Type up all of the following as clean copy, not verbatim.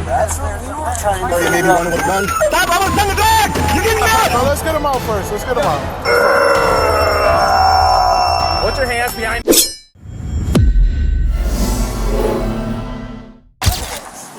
That's what we were trying to do. Maybe one with a gun. Stop! I was on the dog! You're getting out! No, let's get him out first. Let's get him out. Put your hands behind.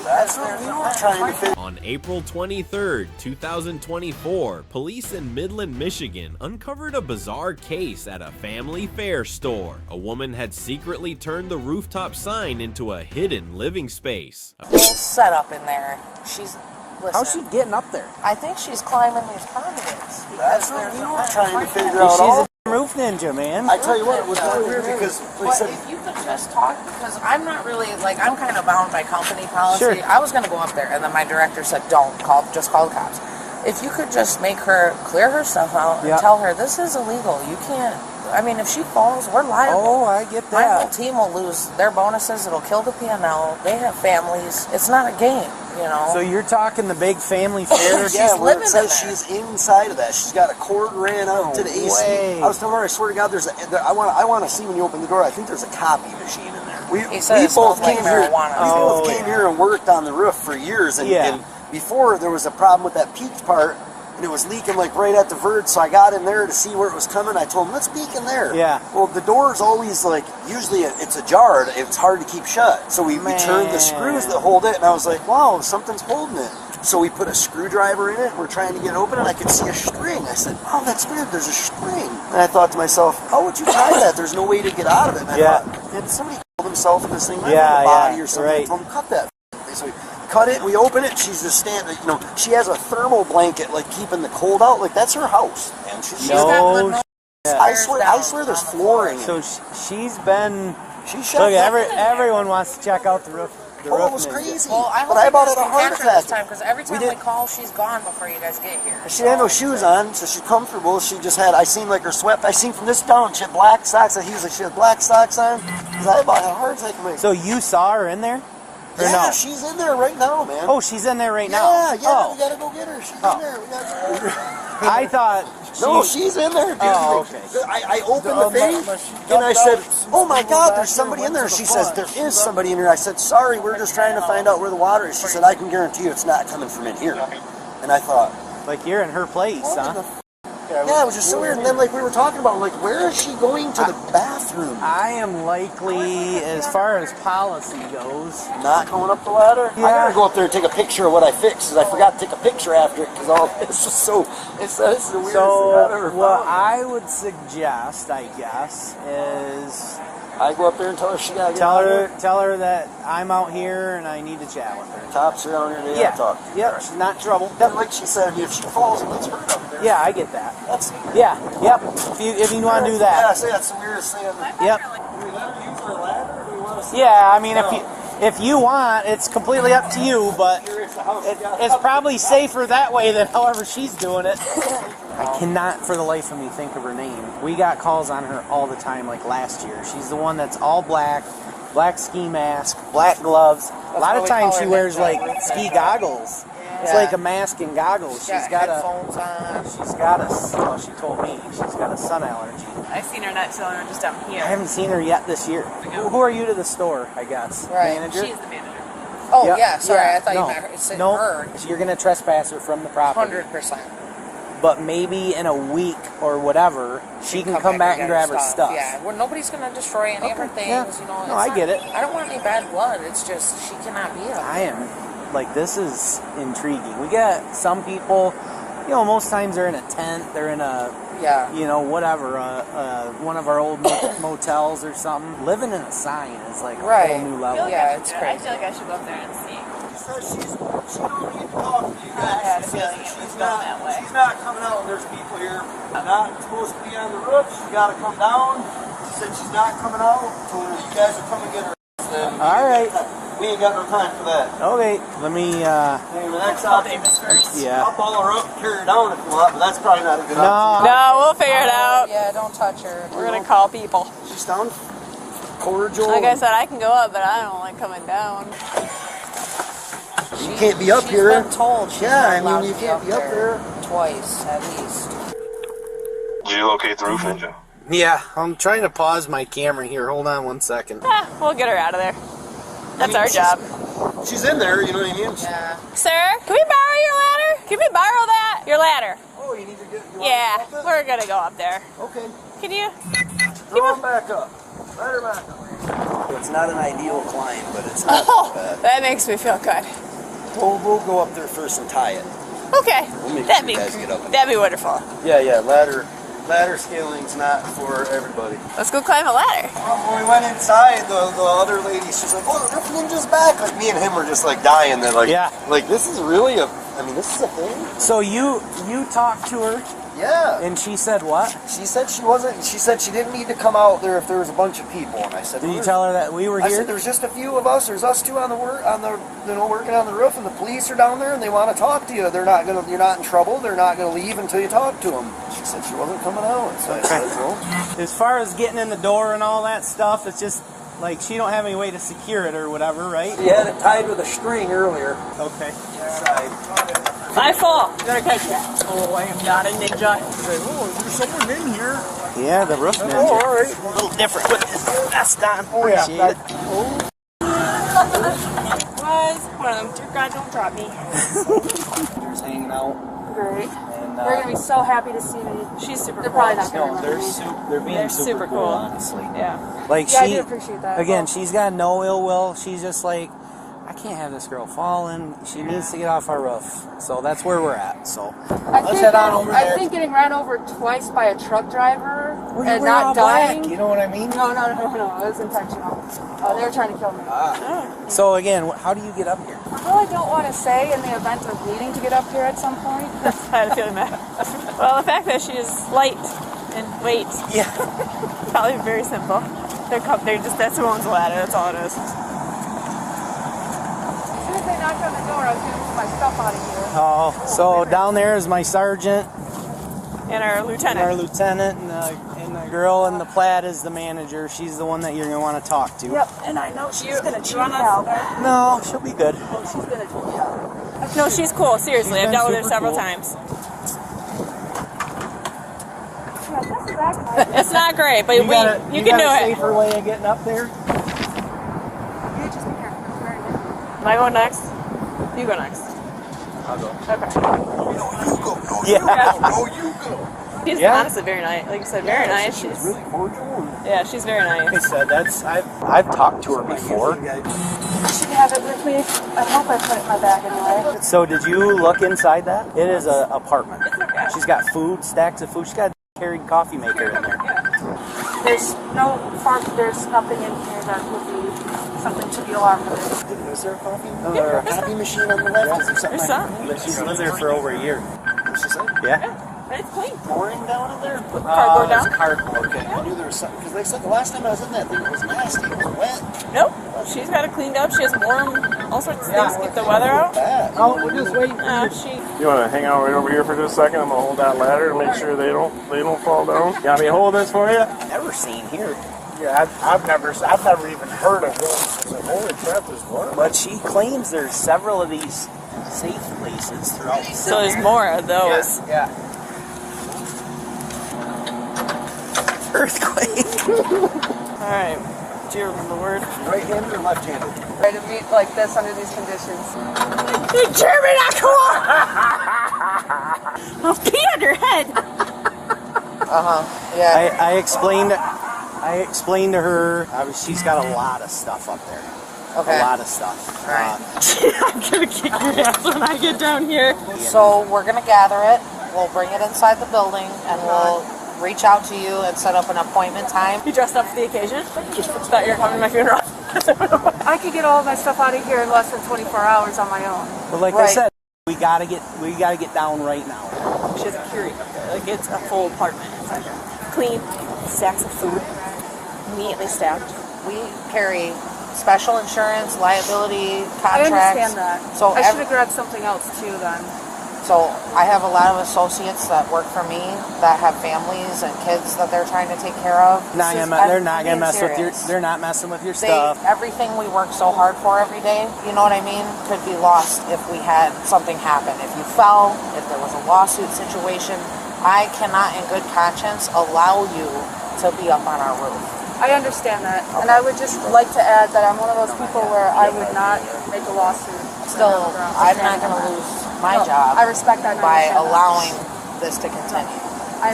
That's what we were trying to figure. On April 23rd, 2024, police in Midland, Michigan uncovered a bizarre case at a family fare store. A woman had secretly turned the rooftop sign into a hidden living space. Whole setup in there. She's listen. How's she getting up there? I think she's climbing these conduits. That's what we were trying to figure out. She's a roof ninja, man. I tell you what, it was really weird because we said, if you could just talk, because I'm not really, like, I'm kind of bound by company policy. Sure. I was going to go up there, and then my director said, don't, just call the cops. If you could just make her clear her stuff out and tell her, this is illegal, you can't, I mean, if she falls, we're liable. Oh, I get that. My whole team will lose their bonuses, it'll kill the P&L, they have families, it's not a game, you know. So you're talking the big family fair? yeah, where living it says in there. she's inside of that. She's got a cord ran out to the AC. way. I was telling her, I swear to God, I want to see when you open the door. I think there's a copy machine in there. We both came here. We both came here and worked on the roof for years, and before there was a problem with that peaked part. And it was leaking like right at the verge, so I got in there to see where it was coming. I told him, let's peek in there. Yeah. Well, the door's always like, usually it's ajar. It's hard to keep shut. So we turned the screws that hold it, and I was like, wow, something's holding it. So we put a screwdriver in it. We're trying to get it open, and I could see a string. I said, oh, that's weird. There's a string. And I thought to myself, how would you tie that? There's no way to get out of it. And I thought, did somebody kill himself in this thing? Right on the body or something. Right. I told him, cut that. So we cut it, we open it, she's just standing, you know, she has a thermal blanket, like, keeping the cold out, like, that's her house, man. She's got I swear there's flooring. So she's been, shut everyone wants to check out the roof. It was crazy. Well, I but I about had a heart attack. This time, because every time we call, she's gone before you guys get here. She had no shoes on, so she's comfortable. She just had, I seen like her sweat, I seen from this down, she had black socks. He was like, she had black socks on. Because I about had a heart attack. So you saw her in there? Yeah, she's in there right now, man. Oh, she's in there right now? Yeah, we gotta go get her. She's in there. We gotta go get her. I thought... No, she's in there, dude. Oh, okay. I opened the thing, and I said, oh my God, there's somebody in there. She says, there is somebody in here. I said, sorry, we're just trying to find out where the water is. She said, I can guarantee you it's not coming from in here. And I thought... Like, you're in her place, huh? Yeah, it was just so weird. And then, like, we were talking about, like, where is she going to the bathroom? I am likely, as far as policy goes... Not going up the ladder? Yeah. I gotta go up there and take a picture of what I fixed, because I forgot to take a picture after it, because all this is so... This is the weirdest thing I've ever found. What I would suggest, I guess, is... I go up there and tell her she gotta get Tell her that I'm out here and I need to chat with her. Tops are down here, they gotta talk. Yep, she's not in trouble. Like she said, if she falls, let's hurt up there. Yeah, I get that. That's... Yep. If you want to do that. Yeah, I say that's the weirdest thing. Yep. Do we let her use her ladder, or do we want to see? Yeah, I mean, if you want, it's completely up to you, but it's probably safer that way than however she's doing it. I cannot for the life of me think of her name. We got calls on her all the time, like last year. She's the one that's all black ski mask, black gloves. A lot of times she wears like ski goggles. It's like a mask and goggles. She's got headphones on. She's got well, she told me she's got a sun allergy. I've seen her not selling her just down here. I haven't seen her yet this year. Who are you to the store, I guess? Right. Manager? She's the manager. Oh, yeah, sorry, I thought you meant her. It's no, her. you're going to trespass her from the property. 100%. But maybe in a week or whatever, she can come back and grab her stuff. Yeah, well, nobody's going to destroy any of her things. You know, no, I get it. I don't want any bad blood. It's just she cannot be up. I am. Like, this is intriguing. We get some people, you know, most times they're in a tent, they're in a, you know, whatever, one of our old motels or something. Living in a sign is like a whole new level. It's crazy. I feel like I should go up there and see. She don't need to talk to you guys. I had a feeling it was going that way. She's not coming out when there's people here. Not supposed to be on the roof. She's got to come down. She said she's not coming out until you guys are coming to get her. All right. We ain't got no time for that. Okay, let me, the next option, yeah. I'll ball her up and carry her down if you want, but that's probably not a good option. No, we'll figure it out. Yeah, don't touch her. We're going to call people. She's down. Cordial. Like I said, I can go up, but I don't like coming down. You can't be up here. She's been told she's yeah, not I mean, you can't be up there. Twice, at least. Did you locate the roof ninja? Yeah, I'm trying to pause my camera here. Hold on one second. We'll get her out of there. That's our job. she's in there, you know what I mean? Yeah. Sir, can we borrow your ladder? Can we borrow that? Your ladder. Oh, you need to get, you Yeah, want to go up we're gonna go up there. it? Okay. Can you? Throw him back up. Let her back up. It's not an ideal climb, but it's not Oh, bad. that makes me feel good. We'll go up there first and tie it. Okay, We'll make that'd sure be you guys get up. that'd be wonderful. Yeah, ladder scaling's not for everybody. Let's go climb a ladder. When we went inside, the other lady, she's like, "Oh, the Roof Ninja's back!" Like me and him were just like dying. That like, Yeah. like this is really this is a thing. So you talked to her, Yeah. and she said what? She said she wasn't. She said she didn't need to come out there if there was a bunch of people. And I said, Did you tell her that we were I here? said, there's just a few of us. There's us two on the working on the roof, and the police are down there, and they want to talk to you. You're not in trouble. They're not gonna leave until you talk to them. She said she wasn't coming out. So I said, well, As far as getting in the door and all that stuff, it's just like she don't have any way to secure it or whatever, right? she had it tied with a string earlier. Okay. Inside. I fall. You better catch that. Oh, I am not a ninja. There's someone in here. Yeah, the roof ninja. Oh, all right. A little different with this vest on. Oh, yeah. Appreciate it. Was one of them. Dear God, don't drop me. Just hanging out. Great. And, They're gonna be so happy to see me. She's super They're cool. probably not gonna No, remember me. they're being They're super, super cool, cool. honestly. Yeah. Like Yeah, I she, do appreciate that. again, she's got no ill will. She's just like, I can't have this girl falling. She needs to get off our roof. So that's where we're at. So let's head on over I there. think getting ran over twice by a truck driver Well, you and wear all not black, dying. you know what I mean? No, it was intentional. They were trying to kill me. So again, how do you get up here? I really don't want to say in the event of needing to get up here at some point. I had a feeling that. Well, the fact that she is light and weight, Yeah. probably very simple. They're just, that's who owns the ladder, that's all it is. As soon as they knocked on the door, I was going to move my stuff out of here. Oh, so down there is my sergeant And our and lieutenant. our lieutenant, and the girl in the plaid is the manager. She's the one that you're gonna want to talk to. Yep, and I know she's going to cheat me out. No, she'll be good. She's going to cheat me out. No, she's cool, seriously. She's I've been dealt with her super several cool. times. Yeah, this is actually... It's not great, but You you got can a do it. safer way of getting up there. You just be careful. It's very different. Am I going next? You go next. I'll go. Okay. Yeah. No, you go. She's Yeah. honestly very nice. Like you said, very nice. She's Really cordial. yeah, she's very Like I nice. said, I've talked to her before. You should have it with me. I hope I put it in my bag anyway. So did you look inside that? It is an apartment. She's got food, stacks of food. She's got a carried coffee maker in there. There's there's nothing in here that would be something to be alarmed with. Is there a coffee or a coffee machine on the left? Is there something? There's some. She's lived there for over a year. What's she say? Yeah. But it's clean. Pouring down in there? Cardboard down? Cardboard. Okay, I knew there was something because they said the last time I was in that thing it was nasty. It was wet. Nope. She's got it cleaned up. She has warm, all sorts of things to keep the weather out. Bad. Oh, we're just waiting. She. You want to hang out right over here for just a second? I'm gonna hold that ladder and make sure they don't fall down. You want me to hold this for you? Never seen here. Yeah, I've never even heard of this. I was like, holy crap, there's one. But she claims there's several of these safe places throughout the city. So there's more of those. Yeah. Earthquake. All right. Do you remember the word? Right-handed or left-handed? Try to meet like this under these conditions. You German, cool. I'll pee on your head. Yeah. I explained to her. She's got a lot of stuff up there. Okay. A lot of stuff. Right. I'm gonna kick your ass when I get down here. So we're gonna gather it. We'll bring it inside the building, and we'll reach out to you and set up an appointment time. You dressed up for the occasion? Just thought you were coming to my funeral. I could get all of my stuff out of here in less than 24 hours on my own. But like I Right. said, we gotta get down right now. She has a curie up there. Like it's a full apartment inside there. Clean, stacks of food, neatly stacked. We carry special insurance, liability, I contracts. understand that. So I should have grabbed something else too then. So I have a lot of associates that work for me that have families and kids that they're trying to take care of. They're not gonna mess with your. Serious. They're not messing with your stuff. Everything we work so hard for every day, you know what I mean, could be lost if we had something happen. If you fell, if there was a lawsuit situation, I cannot in good conscience allow you to be up on our roof. I understand that. And I would just like to add that I'm one of those people where I would not make a lawsuit. Still, I'm not going to lose my job I respect that. by allowing this to continue.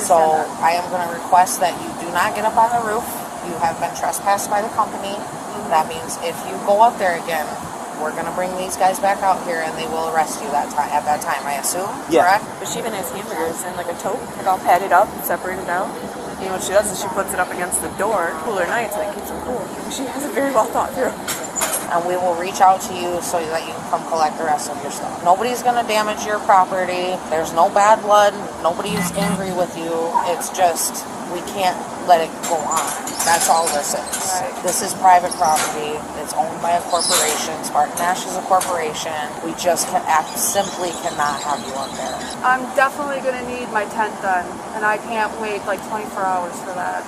So I am going to request that you do not get up on the roof. You have been trespassed by the company. That means if you go up there again, we're going to bring these guys back out here and they will arrest you at that time, I assume? Yeah. Correct? But she even has hamburgers in like a tote, like all padded up and separated out. You know what she does is she puts it up against the door, cooler nights, and it keeps them cool. She has it very well thought through. And we will reach out to you so that you can come collect the rest of your stuff. Nobody's going to damage your property. There's no bad blood. Nobody's angry with you. It's just, we can't let it go on. That's all this is. Right. This is private property. It's owned by a corporation. Spartan Nash is a corporation. We just simply cannot have you up there. I'm definitely going to need my tent done, and I can't wait like 24 hours for that.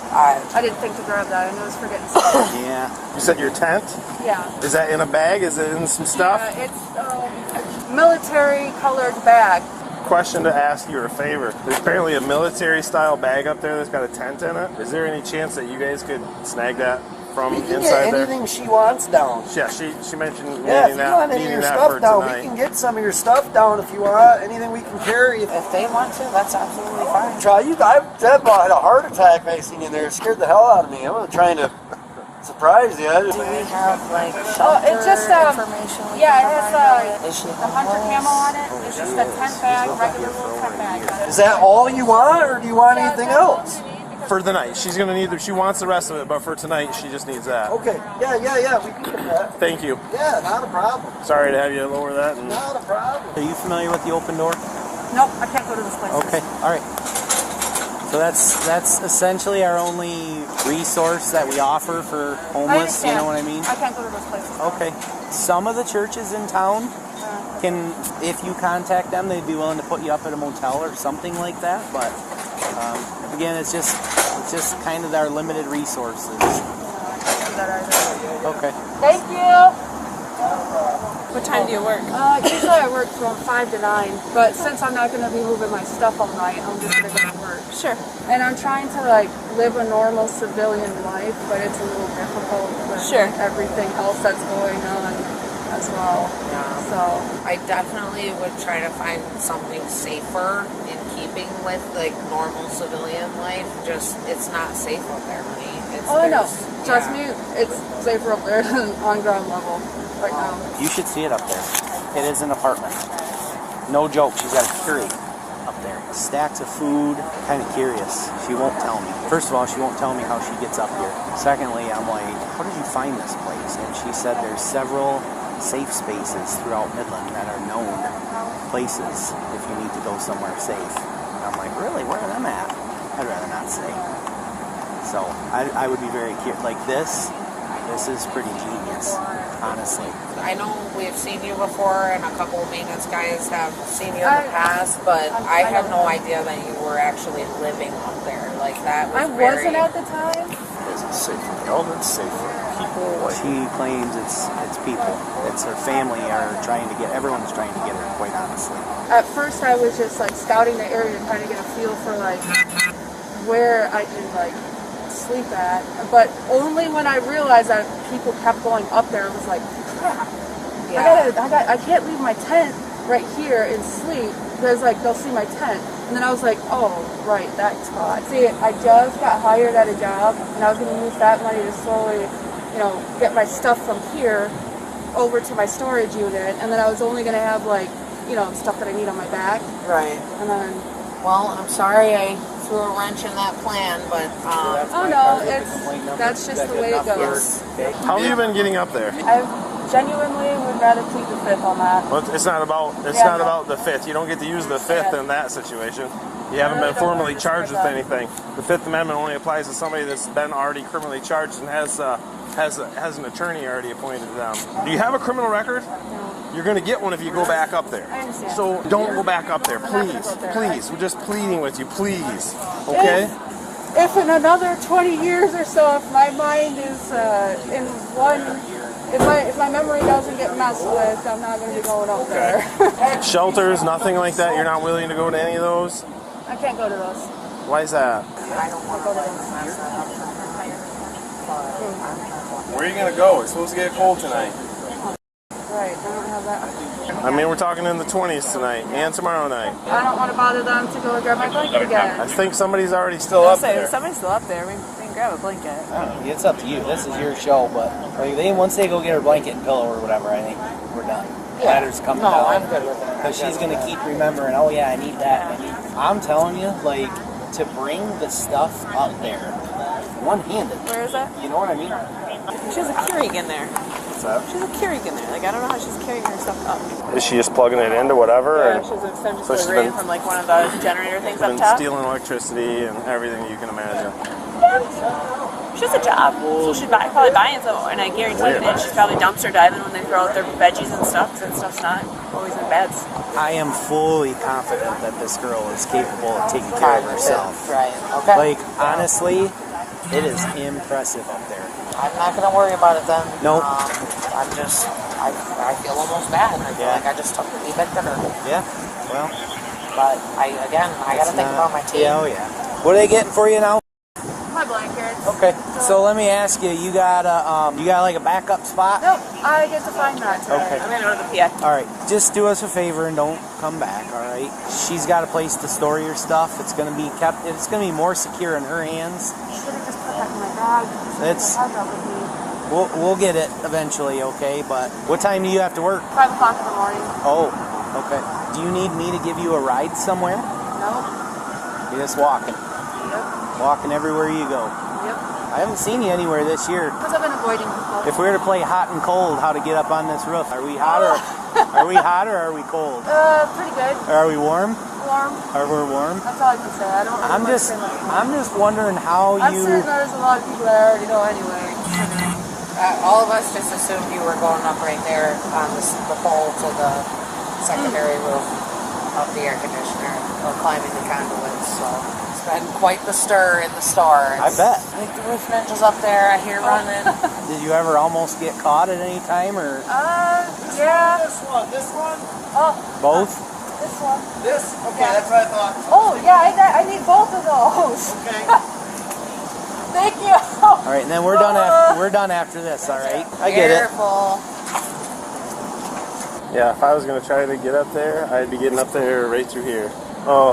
I didn't think to grab that. I knew it was forgetting something. Yeah. You said your tent? Yeah. Is that in a bag? Is it in some stuff? Yeah, it's a military-colored bag. Question to ask you, or a favor. There's apparently a military-style bag up there that's got a tent in it. Is there any chance that you guys could snag that from We can inside get there? anything she wants down. Yeah, she mentioned Yeah, if needing you want that, any of your needing that stuff for down, tonight. we can get some of your stuff down if you want. Anything we can carry. If they want to, that's absolutely fine. Try you. I had a heart attack I seen in there. It scared the hell out of me. I wasn't trying to surprise you. Do we have like shelter it's just information? Yeah, it has Is she the hunter camo on it. It's just a tent bag, regular little tent bag. Is that all you want, or do you want anything else? For the night. She's going to need, she wants the rest of it, but for tonight, she just needs that. Okay. Yeah. We can get that. Thank you. Yeah, not a problem. Sorry to have you lower that. And Not a problem. Are you familiar with the open door? Nope, I can't go to this place. Okay, all right. So that's essentially our only resource that we offer for homeless, you know what I mean? I can't go to those places. Okay. Some of the churches in town can, if you contact them, they'd be willing to put you up at a motel or something like that, but again, it's just kind of our limited resources. Okay. Thank you. What time do you work? Usually I work from 5 to 9, but since I'm not going to be moving my stuff all night, I'm just going to go to work. Sure. And I'm trying to like live a normal civilian life, but it's a little difficult with everything else that's going on as well. Yeah. So I definitely would try to find something safer in keeping with like normal civilian life. Just it's not safe up there, honey. I know. Trust me, it's safer up there than on ground level right now. You should see it up there. It is an apartment. No joke, she's got a curate up there. Stacks of food. Kind of curious. She won't tell me. First of all, she won't tell me how she gets up here. Secondly, I'm like, how did you find this place? And she said there's several safe spaces throughout Midland that are known places if you need to go somewhere safe. And I'm like, really? Where are them at? I'd rather not say. So I would be very curious. Like this is pretty genius, honestly. I know we've seen you before, and a couple of maintenance guys have seen you in the past, but I had no idea that you were actually living up there. Like that was wasn't at the time. is it safe for the elements, safe for people? She claims it's people. It's her family everyone's trying to get her, quite honestly. At first I was just like scouting the area, trying to get a feel for like where I could like sleep at, but only when I realized that people kept going up there, I was like, crap. Yeah. I can't leave my tent right here and sleep because like they'll see my tent. And then I was like, oh right, that spot. See, I just got hired at a job, and I was going to use that money to slowly, get my stuff from here over to my storage unit, and then I was only going to have like, stuff that I need on my back. Right. And then. Well, I'm sorry I threw a wrench in that plan, but oh no, that's just the way it goes. How have you been getting up there? I genuinely would rather plead the fifth on that. Well, it's not about the fifth. You don't get to use the fifth in that situation. You haven't been formally charged with anything. The Fifth Amendment only applies to somebody that's been already criminally charged and has an attorney already appointed to them. Do you have a criminal record? No. You're going to get one if you go back up there. I understand. So don't go back up there, please. Please. We're just pleading with you, please. Okay? If in another 20 years or so, if my mind is if my memory doesn't get messed with, I'm not going to be going up there. Shelters, nothing like that? You're not willing to go to any of those? I can't go to those. Why is that? I don't want to go to those. Where are you gonna go? It's supposed to get cold tonight. Right, I don't have that. I mean, we're talking in the 20s tonight and tomorrow night. I don't want to bother them to go grab my blanket again. I think somebody's already still up there. Somebody's still up there. We can grab a blanket. I don't know. It's up to you. This is your show, but like once they go get her blanket and pillow or whatever, I think we're done. Ladder's coming down. I'm good with it. Because she's gonna keep remembering. Oh yeah, I need that. I'm telling you, like to bring the stuff up there, one-handed. Where is that? You know what I mean? She has a Keurig in there. What's that? She has a Keurig in there. Like, I don't know how she's carrying her stuff up. Is she just plugging it into whatever? Yeah, and she has an extension so she's cord been- from like one of the generator things up been top. stealing electricity and everything you can imagine. She has a job, so she's probably buying some, and I guarantee you that she's probably dumpster diving when they throw out their veggies and stuff, because that stuff's not always in beds. I am fully confident that this girl is capable of taking care of herself. Right. Okay. Like honestly, it is impressive up there. I'm not gonna worry about it then. Nope. I'm just, I feel almost bad. I feel like I just evicted her. Yeah. Well, But I gotta think about my team. Yeah, oh yeah. What are they getting for you now? My blankets. Okay. So let me ask you, you got like a backup spot? Nope, I get to find that today. Okay. I'm gonna go to the PI. All right. Just do us a favor and don't come back. All right. She's got a place to store your stuff. It's gonna be kept. It's gonna be more secure in her hands. I should have just put that in my bag. It's- I have that with me. We'll get it eventually. Okay. But what time do you have to work? 5 o'clock in the morning. Oh. Okay. Do you need me to give you a ride somewhere? Nope. You're just walking. Yep. Walking everywhere you go. Yep. I haven't seen you anywhere this year. Because I've been avoiding people. If we were to play hot and cold, how to get up on this roof? Are we hot or are we hot or are we cold? Pretty good. Are we warm? Warm. Are we warm? That's all I can say. I don't really I'm much just say much more. I'm just wondering how I'm you. certain there's a lot of people that I already know anyway. All of us just assumed you were going up right there on the pole to the secondary roof of the air conditioner or climbing the conduits. So it's been quite the stir in the store. I bet. I think the roof ninja's up there. I hear running. Did you ever almost get caught at any time or Yeah. This one? Oh, both? this one. This? Okay, that's what I thought. Oh, yeah, I need both of those. Okay. Thank you. All right, and then we're done after this. All right, I get it. Careful. Yeah, if I was gonna try to get up there, I'd be getting up there right through here. Oh,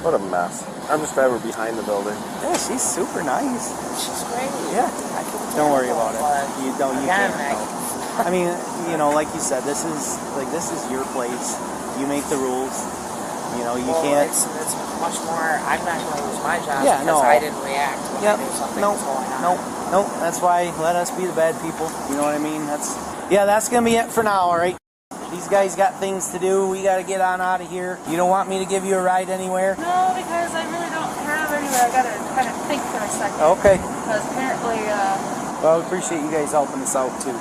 what a mess. I'm just glad we're behind the building. Yeah, she's super nice. She's great. Yeah. I feel Don't worry terrible, about it. but You don't. You again, can't help. I mean, you know, like you said, this is your place. You make the rules. You know, you can't. It's much more. I'm not going to lose my job Yeah, because no. I didn't react when I knew something Nope. was going on. Nope. That's why let us be the bad people. You know what I mean? That's gonna be it for now. All right. These guys got things to do. We got to get on out of here. You don't want me to give you a ride anywhere? No, because I really don't have anywhere. I gotta kind of think for a second. Okay. Because apparently, Well, I appreciate you guys helping us out too.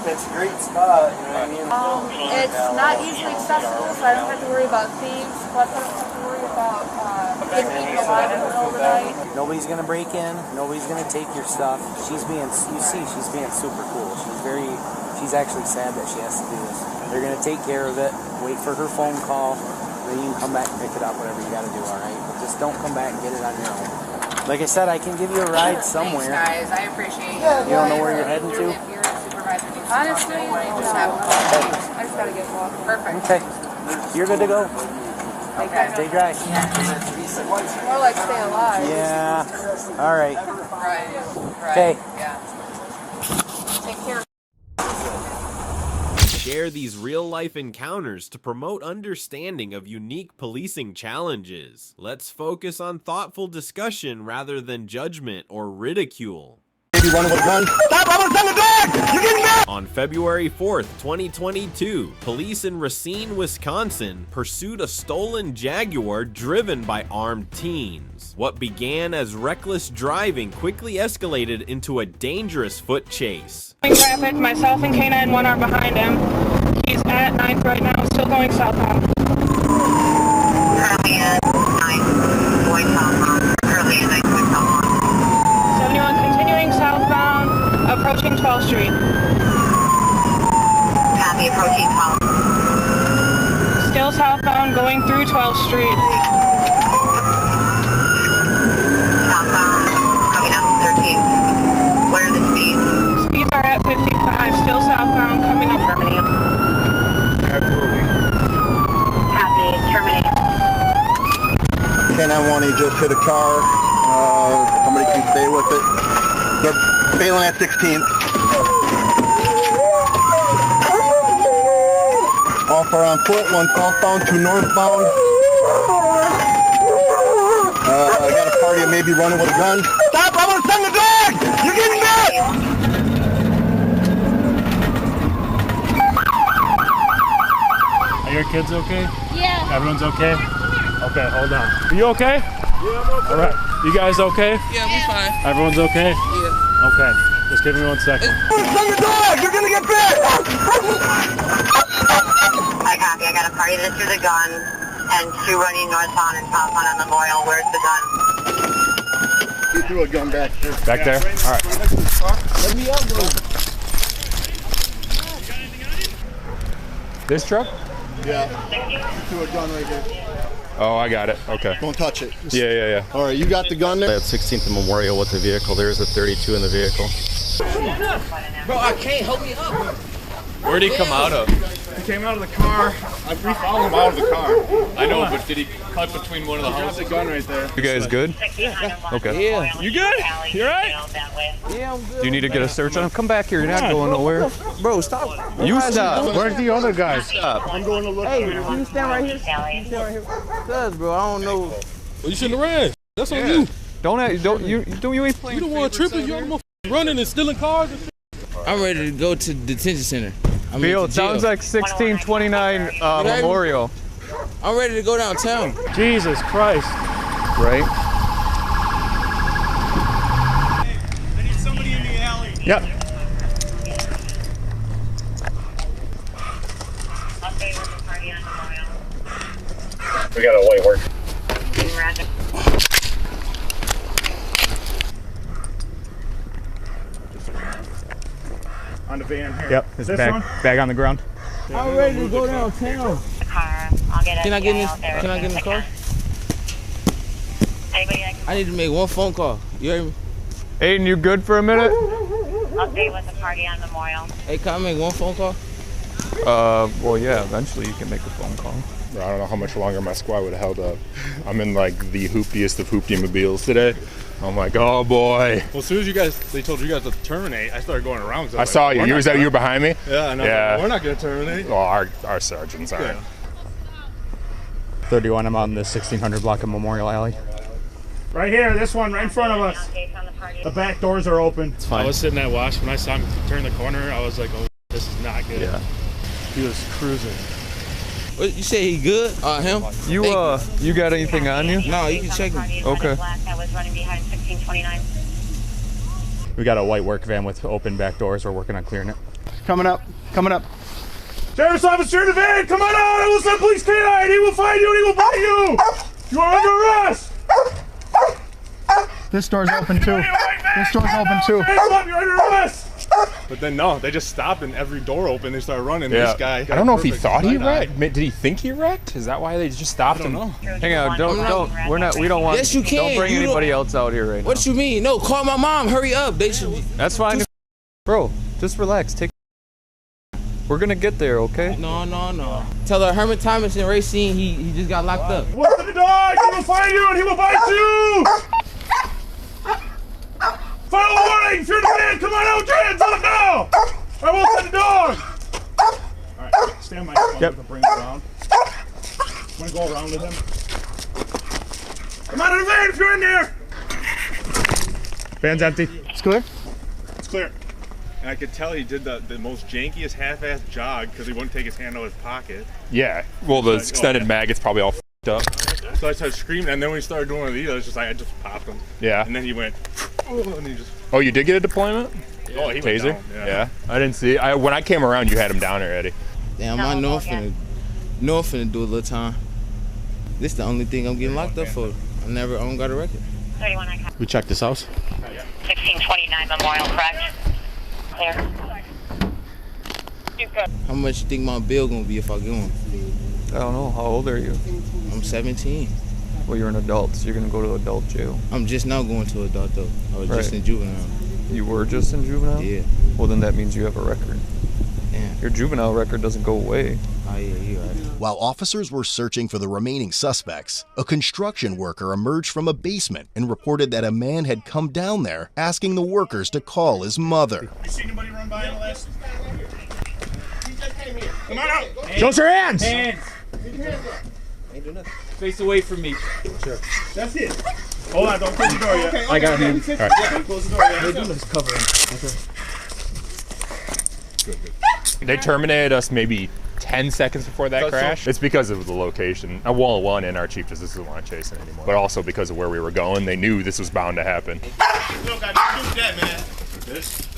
It's a great spot, you know what I mean? it's not easily accessible, so I don't have to worry about thieves. Plus, I don't have to worry about getting eaten alive in the middle of the night. Nobody's gonna break in. Nobody's gonna take your stuff. She's being super cool. She's actually sad that she has to do this. They're gonna take care of it. Wait for her phone call. Then you can come back and pick it up. Whatever you gotta do. All right. But just don't come back and get it on your own. Like I said, I can give you a ride somewhere. Thanks, guys. I appreciate You don't know where you're heading to? If you're a supervisor, needs to Honestly, talk to me, no. just have a call. I just gotta get walking. Perfect. Okay. You're good to go. Okay. Stay dry. More like stay alive. Yeah. All right. Right. Okay. Yeah. Take care. Share these real-life encounters to promote understanding of unique policing challenges. Let's focus on thoughtful discussion rather than judgment or ridicule. On February 4th, 2022, police in Racine, Wisconsin pursued a stolen Jaguar driven by armed teens. What began as reckless driving quickly escalated into a dangerous foot chase. Traffic, myself and K9-1 are behind him. He's at 9th right now, still going southbound. Currently at 9th, going southbound. Currently at 9th, going southbound. 71 continuing southbound, approaching 12th Street. Copy, approaching 12th. Still southbound, going through 12th Street. Southbound, coming up 13th. What are the southbound coming up. Terminate. Copy. Terminate. K911, he just hit a car. Somebody can stay with it. They're failing at 16th. All are on foot, one southbound, two northbound. I got a party maybe running with a gun. Stop! I'm gonna send the dog! You're getting mad! Are your kids okay? Yeah. Everyone's okay? Okay, hold on. Are you okay? Yeah, I'm okay. All right. You guys okay? Yeah, we fine. Everyone's okay? Yeah. Okay. Just give me 1 second. I'm gonna send the dog! You're gonna get bit! I copy. I got a party that threw the gun and two running northbound and southbound on Memorial. Where's the gun? He threw a gun back there. Back there? All right. Let me out, bro. This truck? Yeah. He threw a gun right there. Oh, I got it. Okay. Don't touch it. Yeah. All right, you got the gun there? At 16th and Memorial with the vehicle. There's a 32 in the vehicle. Bro, I can't. Help me up. Where'd he come out of? He came out of the car. We followed him out of the car. I know, but did he cut between one of the houses? There's a gun right there. You guys good? Okay. Yeah. You good? You alright? Yeah, I'm good. Do you need to get a search on him? Come back here. You're not going nowhere. Bro, stop. You stop. Where's the other guy? Stop. I'm going to look. Hey, can you stand right here? Can you stand right here? Cuz, bro, I don't know. Well, you shouldn't have ran. That's on you. You ain't playing. You don't want tripping. You're motherfucking running and stealing cars and shit. I'm ready to go to detention center. Bill, it sounds like 1629 Memorial. I'm ready to go downtown. Jesus Christ. Right? I need somebody in the alley. Yep. We got a white work. On the van here. Yep. His bag on the ground. I'm ready to go downtown. Can I get in the car? I need to make one phone call. You hear me? Aiden, you good for a minute? Update with the party on Memorial. Hey, can I make one phone call? Well, yeah, eventually you can make a phone call. I don't know how much longer my squad would have held up. I'm in like the hooptiest of hoopty-mobiles today. I'm like, oh boy. Well, as soon as they told you guys to terminate, I started going around. I saw you. You were behind me? Yeah, I know. Yeah. We're not going to terminate. Well, our sergeants aren't. 31, I'm out in the 1600 block of Memorial Alley. Right here, this one, right in front of us. The back doors are open. It's fine. I was sitting at watch. When I saw him turn the corner, I was like, oh, this is not good. Yeah. He was cruising. What, you say he good? Him? You got anything on you? No, you can check me. Okay. We got a white work van with open back doors. We're working on clearing it. Coming up. Sheriff's officer in the van, come on out! I will send police canine! He will find you and he will bite you! You are under arrest! This door's open too. This door's open too. Hands up, you're under arrest! But then, no, they just stopped and every door opened. They started running. Yeah. This guy. I don't know if he thought he wrecked. Did he think he wrecked? Is that why they just stopped him? I don't know. Hang on, we don't want. Yes, you can. Don't bring anybody else out here right now. What you mean? No, call my mom. Hurry up. They should. That's fine. Bro, just relax. We're gonna get there, okay? No. Tell her Herman Thomas and Racine he just got locked up. What's the dog? He will find you and he will bite you! Final warning! If you're in the van, come on out with your hands up now! I will send the dog! Alright, stand by your phone. Yep. Bring him around. I'm gonna go around with him. Come out of the van if you're in there! Van's empty. It's clear? It's clear. And I could tell he did the most jankiest half-ass jog because he wouldn't take his hand out of his pocket. Yeah. Well, the extended mag, it's probably all f***ed up. So I started screaming, and then when he started doing one of these, I was just like, I just popped him. Yeah. And then he went, oh, and he just. Oh, you did get a deployment? Oh, he went Taser? down. Yeah. I didn't see. When I came around, you had him down already. Damn, I know I'm finna do a little time. This is the only thing I'm getting locked up for. I don't got a record. 31. We checked this house. 1629 Memorial, correct? Clear. How much you think my bill gonna be if I get one? I don't know. How old are you? I'm 17. Well, you're an adult, so you're gonna go to adult jail. I'm just now going to adult though. I was just in juvenile. You were just in juvenile? Yeah. Well, then that means you have a record. Your juvenile record doesn't go away. Oh, yeah, you're right. While officers were searching for the remaining suspects, a construction worker emerged from a basement and reported that a man had come down there asking the workers to call his mother. You see anybody run by in the last? Come on out! Show your hands! Hands! Ain't do nothing. Face away from me. Sure. That's it. Hold on, don't close the door yet. Okay, I got him. All right. Close the door yet. They do this covering. Good. They terminated us maybe 10 seconds before that crash. It's because of the location. Well, one, and our chief just doesn't want to chase it anymore. But also because of where we were going, they knew this was bound to happen. You don't got to do that, man.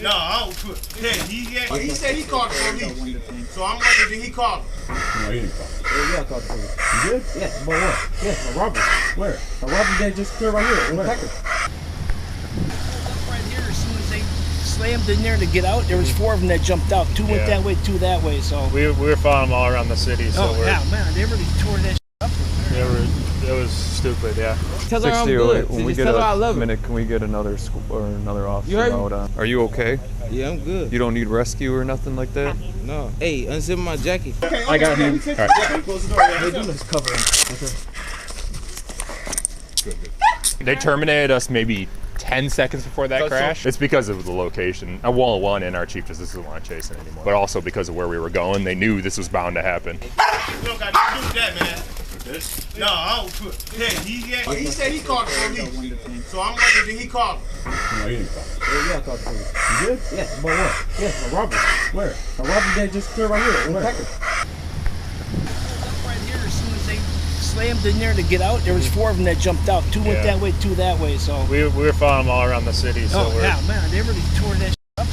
No, I don't put. Yeah, he said he called the police. So I'm wondering, did he call him? No, he didn't call. Yeah, I called the police. You did? Yeah, about what? Yeah, a robbery. Where? A robbery that just clear right here. Where? Right here, as soon as they slammed in there to get out, there was 4 of them that jumped out. 2 went that way, 2 that way. So we were following them all around the city. So yeah, man, they really tore that up. It was stupid, yeah. Tell her I'm good. When we get a minute, can we get another officer out on? Are you okay? Yeah, I'm good. You don't need rescue or nothing like that? No. Hey, unzip my jacket. Okay, I got him. All right. Close the door yet. They do this covering. Good. They terminated us maybe 10 seconds before that crash. It's because of the location. Well, one, and our chief just doesn't want to chase it anymore. But also because of where we were going, they knew this was bound to happen. You don't got to do that, man. No, I don't put. Yeah, he said he called the police. So I'm wondering, did he call him? No, he didn't call. Yeah, I called the police. You did? Yeah, about what? Yeah, a robbery. Where? A robbery that just clear right here. Where? Right here, as soon as they slammed in there to get out, there was 4 of them that jumped out. 2 went that way, 2 that way. So we were following them all around the city. So yeah, man, they really tore that up.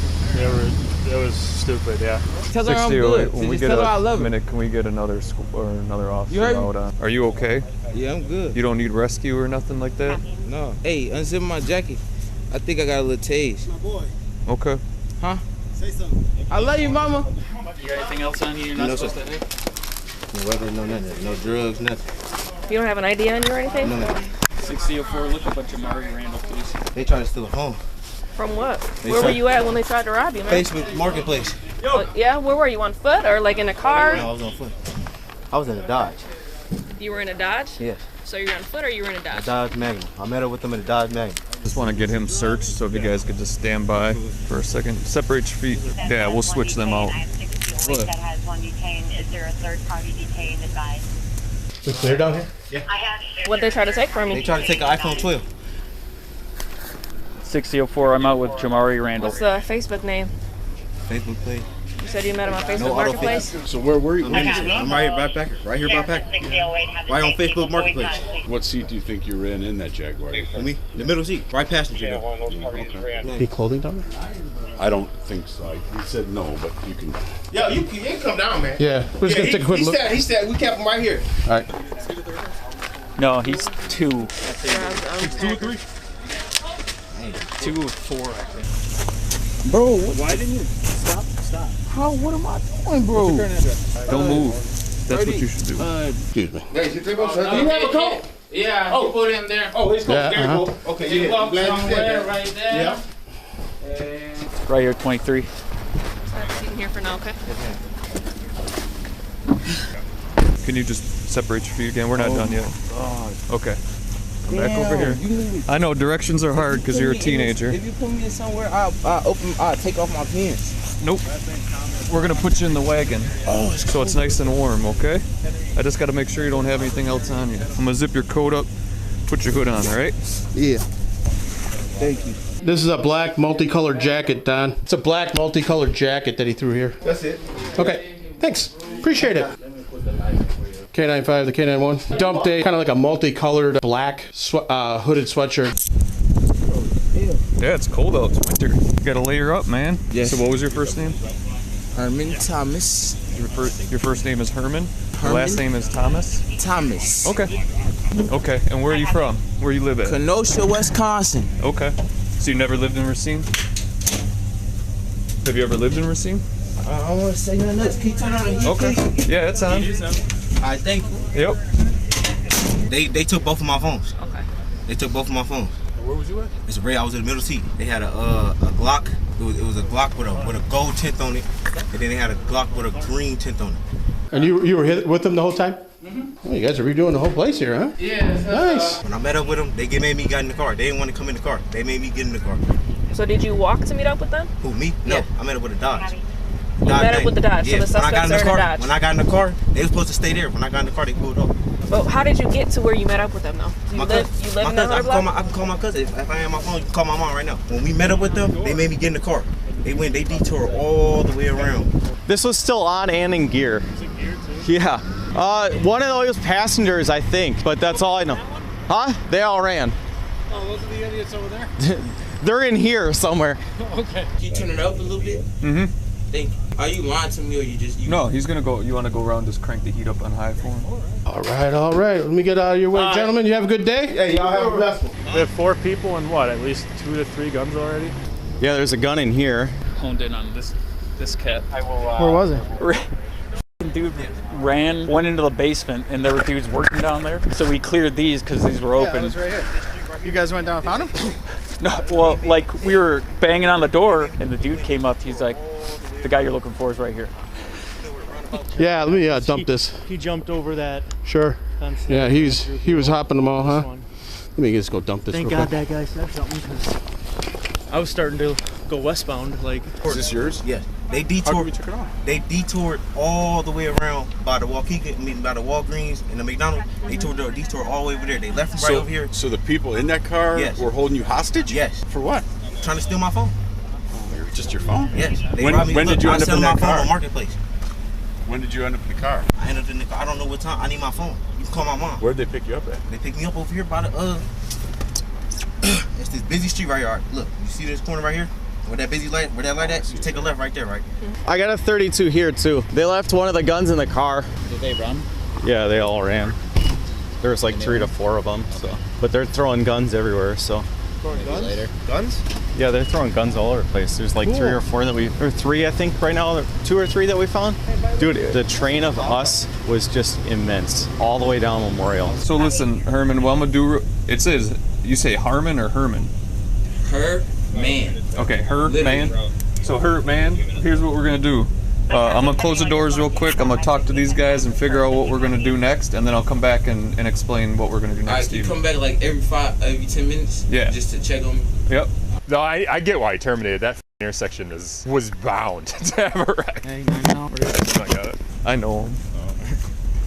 It was stupid, yeah. Tell her I'm good. When we get a minute, can we get another officer out on? Are you okay? Yeah, I'm good. You don't need rescue or nothing like that? No. Hey, unzip my jacket. I think I got a little tase. My boy. Okay. Huh? Say something. I love you, mama. You got anything else on you you're not supposed to have? No weapon, no nothing. No drugs, nothing. You don't have an ID on you or anything? No. 6004, look up at Jamari Randall, please. They tried to steal a phone. From what? Where were you at when they tried to rob you, man? Facebook Marketplace. Yeah, where were you? On foot or like in a car? No, I was on foot. I was in a Dodge. You were in a Dodge? Yes. So you were on foot or you were in a Dodge? A Dodge Magnum. I met up with them in a Dodge Magnum. Just want to get him searched, so if you guys could just stand by for a second. Separate your feet. Yeah, we'll switch them out. What? That has one detained. Is there a third party detained advised? It's clear down here? Yeah. What'd they try to take from you? They tried to take an iPhone 12. 6004, I'm out with Jamari Randall. What's the Facebook name? Facebook page. You said you met him on Facebook Marketplace? So where were you? I'm right here by Packer. Right here by Packer. Right on Facebook Marketplace. What seat do you think you were in that Jaguar? Me? The middle seat. Right passenger. Any clothing down there? I don't think so. He said no, but you can. Yo, you can come down, man. Yeah, we're just gonna take a quick look. He said we kept him right here. All right. No, he's 2. 2 or 3? 2 or 4, I think. Bro, Why didn't you stop? how? What am I doing, bro? Don't move. That's what you should do. Excuse me. Do you have a coat? Yeah, you put it in there. Oh, it's coat. Yeah, There you go. Okay, You yeah. walk Glad you somewhere said that. right there. Yeah. Right here, 23. Just sitting here for now, okay? Can you just separate your feet again? We're not done yet. Okay. Come back over here. I know directions are hard because you're a teenager. If you put me in somewhere, I'll take off my pants. Nope. We're gonna put you in the wagon. So it's nice and warm, okay? I just gotta make sure you don't have anything else on you. I'm gonna zip your coat up, put your hood on, all right? Yeah. Thank you. This is a black multicolored jacket, Don. It's a black multicolored jacket that he threw here. That's it. Okay. Thanks. Appreciate it. K95, the K91. Dumped a kind of like a multicolored black hooded sweatshirt. Yeah, it's cold out. It's winter. You gotta layer up, man. Yes. So what was your first name? Herman Thomas. Your first name is Herman? Your last name is Thomas? Thomas. Okay. Okay, and where are you from? Where you live at? Kenosha, Wisconsin. Okay. So you never lived in Racine? Have you ever lived in Racine? I don't want to say nothing else. Can you turn on the heat, Okay. please? Yeah, it's on. All right, thank you. Yep. They took both of my phones. Okay. They took both of my phones. Where was you at? It's I was in the middle seat. They had a Glock It was a Glock with a gold tint on it, and then they had a Glock with a green tint on it. And you were with them the whole time? Oh, you guys are redoing the whole place here, huh? Yeah. Nice. When I met up with them, they made me get in the car. They didn't want to come in the car. They made me get in the car. So did you walk to meet up with them? Who, me? No, I met up with a Dodge. You met up with the Dodge, Yeah. so the suspects are in a Dodge. When I got in the car, they were supposed to stay there. When I got in the car, they pulled off. But how did you get to where you met up with them, though? You live in another block? I can call my cousin. If I have my phone, you can call my mom right now. When we met up with them, they made me get in the car. They detoured all the way around. This was still on and in gear. Is it gear too? Yeah. One of those passengers, I think, but that's all I know. Huh? They all ran. Oh, those are the idiots over there? They're in here somewhere. Okay. Can you turn it up a little bit? Mm-hmm. Thank you. Are you lying to me or you just... No, he's gonna go. You want to go around, just crank the heat up on high for him? All right. Let me get out of your way. Gentlemen, you have a good day? Hey, y'all have a blessed one. We have 4 people and what, at least 2 to 3 guns already? Yeah, there's a gun in here. Honed in on this cat. Where was it? Dude went into the basement, and there were dudes working down there. So we cleared these because these were open. Yeah, it was right here. You guys went down and found him? No, well, like we were banging on the door, and the dude came up. He's like, "The guy you're looking for is right here." Yeah, let me dump this. He jumped over that. Sure. fence. Yeah, he was hopping them all, huh? Let me just go dump this Thank real God quick. that guy said something, because I was starting to go westbound. Like, Is this yours? Yeah. They detoured. They detoured all the way around by the by the Walgreens and the McDonald's. They detoured all the way over there. They left right over here. So the people in that car were holding you hostage? Yes. For what? Trying to steal my phone. Just your phone? Yes. When did you end up in that car? On Marketplace. When did you end up in the car? I ended up in the car. I don't know what time. I need my phone. You can call my mom. Where'd they pick you up at? They picked me up over here by the it's this busy street right here. Look, you see this corner right here? Where that busy light, where that light at? You take a left right there, right? I got a 32 here too. They left one of the guns in the car. Did they run? Yeah, they all ran. There's like 3 to 4 of them. So, but they're throwing guns everywhere. So. Guns? Guns? Yeah, they're throwing guns all over the place. There's like 3 or 4 that or 3 I think right now, 2 or 3 that we found. Dude, the train of us was just immense, all the way down Memorial. So listen, Herman, what I'm gonna do, it says, you say Harmon or Herman? Man. Okay, man. So man, here's what we're gonna do. I'm gonna close the doors real quick. I'm gonna talk to these guys and figure out what we're gonna do next, and then I'll come back and explain what we're gonna do next. Alright, you come back like every 10 minutes? Yeah. Just to check on me? Yep. No, I get why he terminated. That intersection was bound to have a wreck. I got it. I know him.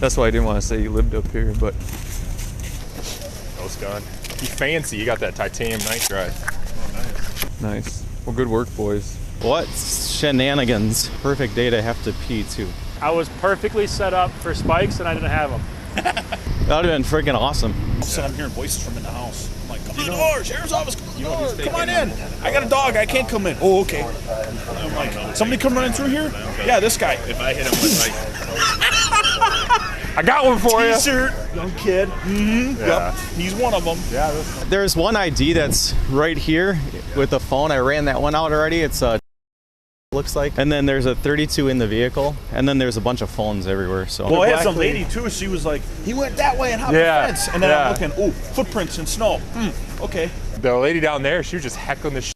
That's why I didn't want to say you lived up here, but. Ghost gun. You fancy. You got that titanium nitride. Nice. Well, good work, boys. What shenanigans. Perfect day to have to pee too. I was perfectly set up for spikes and I didn't have them. That would have been freaking awesome. So I'm hearing voices from in the house. I'm like, come to the door, sheriff's office, come to the door, come on in. I got a dog, I can't come in. Oh, okay. I'm like, somebody come running through here? Yeah, this guy. If I hit him with like... I got one for you. T-shirt, young kid. Mm-hmm. Yeah. Yep. He's one of them. Yeah. There's one ID that's right here with the phone. I ran that one out already. It's looks like. And then there's a 32 in the vehicle. And then there's a bunch of phones everywhere. So. Well, I had some lady too. She was like, he went that way and hopped the fence. And then I'm looking, oh, footprints in snow. Okay. The lady down there, she was just heckling the shit.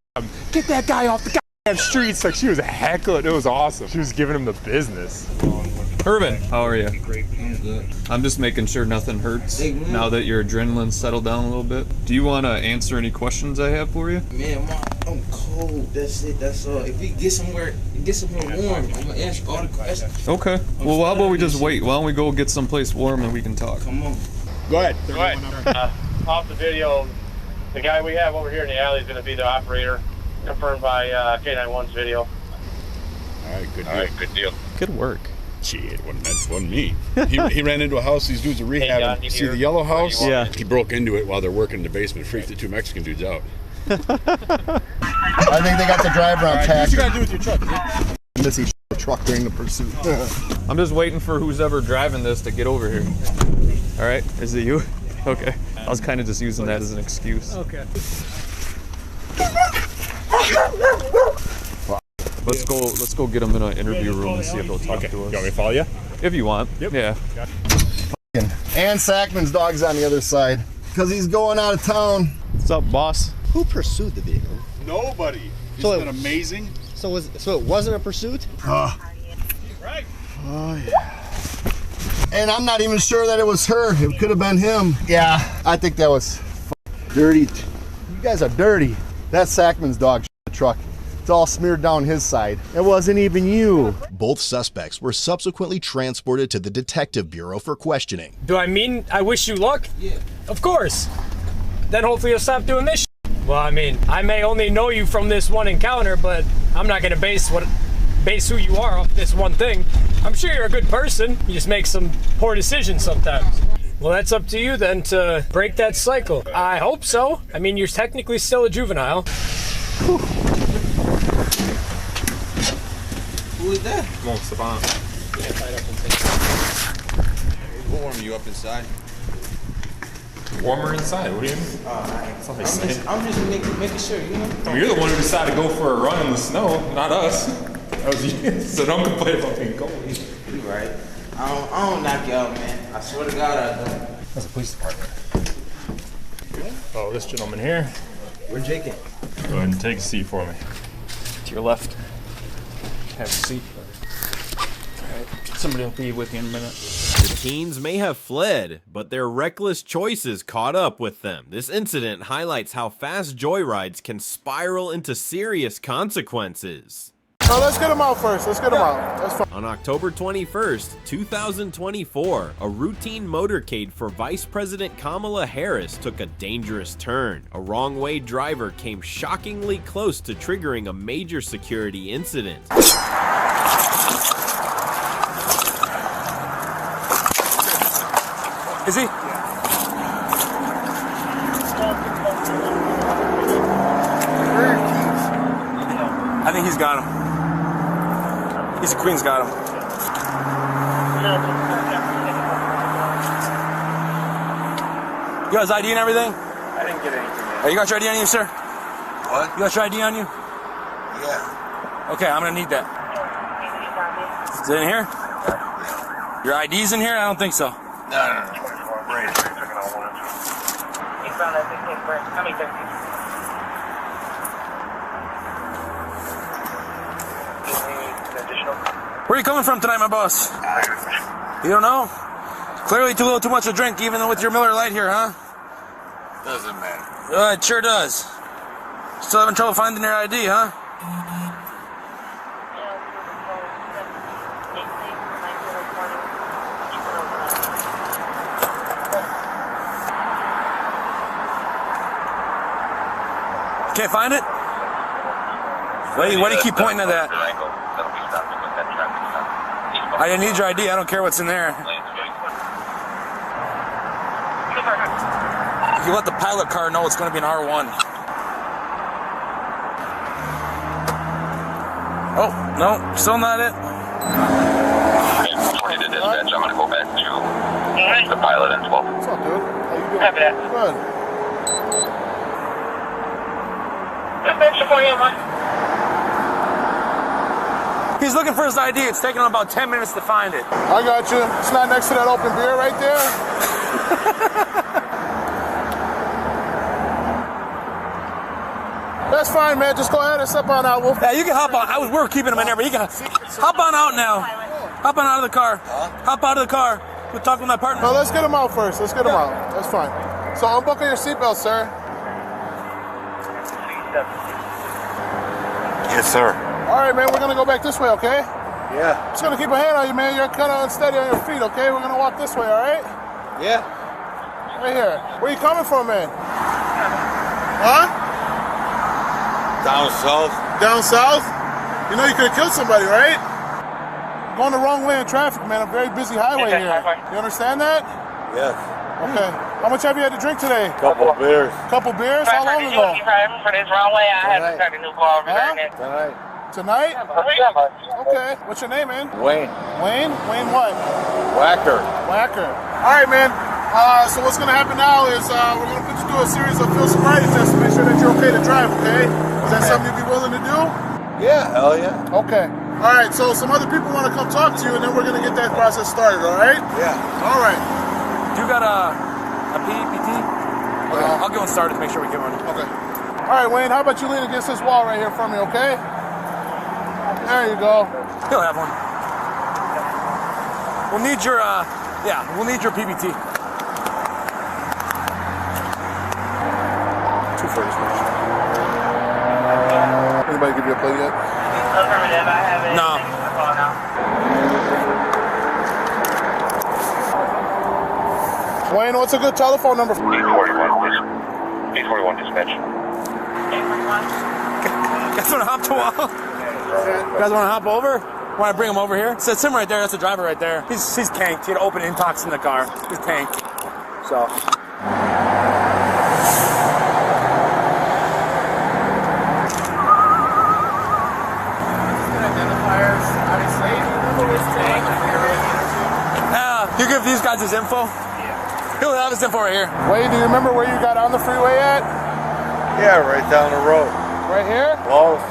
Get that guy off the goddamn streets. Like she was heckling. It was awesome. She was giving him the business. Herman, how are you? Great. I'm good. I'm just making sure nothing hurts now that your adrenaline's settled down a little bit. Do you want to answer any questions I have for you? Man, I'm cold. That's it. That's all. If we get somewhere warm, I'm gonna answer all the questions. Okay. Well, how about we just wait? Why don't we go get someplace warm and we can talk? Come on. Go ahead. Off the video, the guy we have over here in the alley is going to be the operator, confirmed by K91's video. All right, good deal. Good work. Shit, wasn't me. He ran into a house. These dudes are rehabbing. See the yellow house? Yeah. He broke into it while they're working in the basement. Freaked the 2 Mexican dudes out. I think they got the driver on tack. What you gotta do with your truck? Missing the truck during the pursuit. I'm just waiting for who's ever driving this to get over here. All right, is it you? Okay. I was kind of just using that as an excuse. Okay. Let's go get them in an interview room and see if they'll talk to us. You want me to follow you? If you want. Yep. Yeah. And Sackman's dog's on the other side because he's going out of town. What's up, boss? Who pursued the vehicle? Nobody. Isn't that amazing? So it wasn't a pursuit? Right. Oh yeah. And I'm not even sure that it was her. It could have been him. Yeah. I think that was dirty. You guys are dirty. That's Sackman's dog truck. It's all smeared down his side. It wasn't even you. Both suspects were subsequently transported to the Detective Bureau for questioning. Do I mean I wish you luck? Yeah. Of course. Then hopefully you'll stop doing this shit. Well, I mean, I may only know you from this one encounter, but I'm not gonna base who you are off this one thing. I'm sure you're a good person. You just make some poor decisions sometimes. Well, that's up to you then to break that cycle. I hope so. I mean, you're technically still a juvenile. Who is that? Come on, Savant. We'll warm you up inside. Warmer inside, what do you mean? I'm just making sure, you know? I mean, you're the one who decided to go for a run in the snow, not us. That was you. So don't complain about being cold. You right. I don't knock you out, man. I swear to God I don't. That's the police department. Oh, this gentleman here. Where's Jake at? Go ahead and take a seat for me. To your left. Have a seat. Alright, somebody will be with you in a minute. The teens may have fled, but their reckless choices caught up with them. This incident highlights how fast joyrides can spiral into serious consequences. So let's get them out first. Let's get them out. That's fine. On October 21st, 2024, a routine motorcade for Vice President Kamala Harris took a dangerous turn. A wrong-way driver came shockingly close to triggering a major security incident. Is he? I think he's got him. He's the Queen's got him. You got his ID and everything? I didn't get anything. Hey, you got your ID on you, sir? What? You got your ID on you? Yeah. Okay, I'm gonna need that. Is it in here? Your ID's in here? I don't think so. No. Right. Where are you coming from tonight, my boss? You don't know? Clearly too little too much to drink, even with your Miller Lite here, huh? Doesn't matter. It sure does. Still having trouble finding your ID, huh? Can't find it? Why do you keep pointing at that? I didn't need your ID. I don't care what's in there. You let the pilot car know it's going to be an R1. Oh, no, still not it. 20 to dispatch, I'm going to go back to the pilot and 12. What's up, dude? How you doing? Copy that. Good. He's looking for his ID. It's taking him about 10 minutes to find it. I got you. It's not next to that open beer right there. That's fine, man. Just go ahead and step on out. Yeah, you can hop on. We were keeping him in there, but you can hop on out now. Hop on out of the car. Hop out of the car. We're talking to my partner. No, let's get him out first. Let's get him out. That's fine. So unbuckle your seatbelt, sir. Yes, sir. All right, man. We're gonna go back this way, okay? Yeah. Just gonna keep a hand on you, man. You're kind of unsteady on your feet, okay? We're gonna walk this way, all right? Yeah. Right here. Where you coming from, man? Huh? Down south. Down south? You know you could have killed somebody, right? Going the wrong way in traffic, man. A very busy highway here. You understand that? Yes. Okay. How much have you had to drink today? Couple of beers. Couple beers? How long ago? For this wrong way, I had to start a new car over there. Tonight? Okay. What's your name, man? Wayne. Wayne? Wayne what? Whacker. Whacker. All right, man. So what's going to happen now is we're going to put you through a series of field sobriety tests to make sure that you're okay to drive, okay? Is that something you'd be willing to do? Yeah, hell yeah. Okay. All right, so some other people want to come talk to you, and then we're going to get that process started, all right? Yeah. All right. You got a PPT? Okay. I'll go and start it to make sure we get one. Okay. All right, Wayne, how about you lean against this wall right here for me, okay? There you go. He'll have one. We'll need your, yeah, we'll need your PBT. 240. Anybody give you a plate yet? Affirmative, I have it. No. Wayne, what's a good telephone number? 841 dispatch. Guys want to hop to wall? Guys want to hop over? Want to bring him over here? So it's him right there. That's the driver right there. He's tanked. He had open intox in the car. He's tanked. So. You give these guys his info? Yeah. He'll have his info right here. Wade, do you remember where you got on the freeway at? Yeah, right down the road. Right here? Close.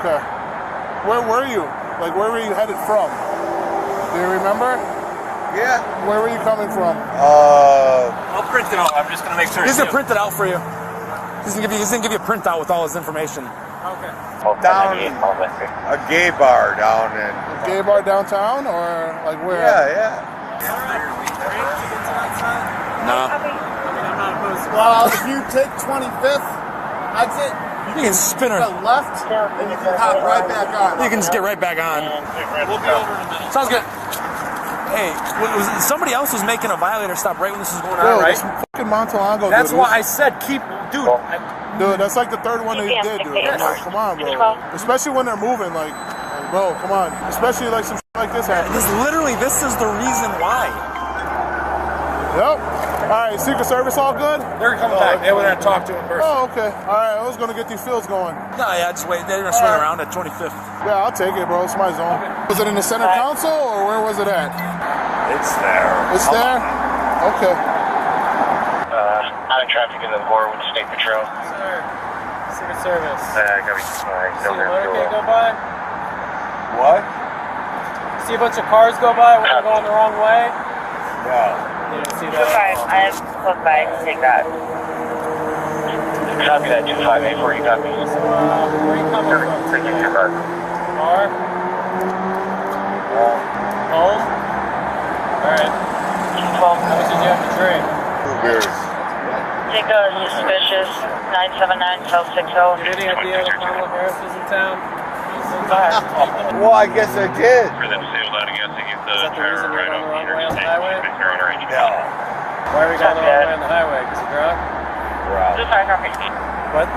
Okay. Where were you? Like, where were you headed from? Do you remember? Yeah. Where were you coming from? I'll print it out. I'm just gonna make sure. He's gonna print it out for you. He's gonna give you a printout with all his information. Okay. Down a gay bar down in. A gay bar downtown, or like where? Yeah. No. Well, if you take 25th exit, you can spin her left, and you can hop right back on. You can just get right back on. We'll be over in a minute. Sounds good. Hey, somebody else was making a violator stop right when this was going on, right? Fucking Montalongo. That's why I said keep, dude. Dude, that's like the third one they did, dude. I'm like, come on, bro. Especially when they're moving, like bro, come on. Especially like some shit like this happens. This is the reason why. Yep. All right, Secret Service, all good? They're coming back. They were gonna talk to him first. Oh, okay. All right, I was gonna get these fields going. No, yeah, just wait. They're gonna swing around at 25th. Yeah, I'll take it, bro. It's my zone. Was it in the center council, or where was it at? It's there. It's there? Okay. Out of traffic in the board with State Patrol. Sir, Secret Service. Got me. See a motorcade go by? What? See a bunch of cars go by when they're going the wrong way? No. You didn't see 25, that? I have close by. Take that. Copy that 258 where you got me. Where are you coming from? Car? Home? Alright. How much did you have to drink? 2 beers. Take a suspicious 979 cell 60. Any idea that Kamala Harris is in town? Well, I guess I did. For them sailed out again to get the Is that the reason you're going the wrong way on the highway? No. Why are we going the wrong way on the highway? Because you're drunk? Drunk. What?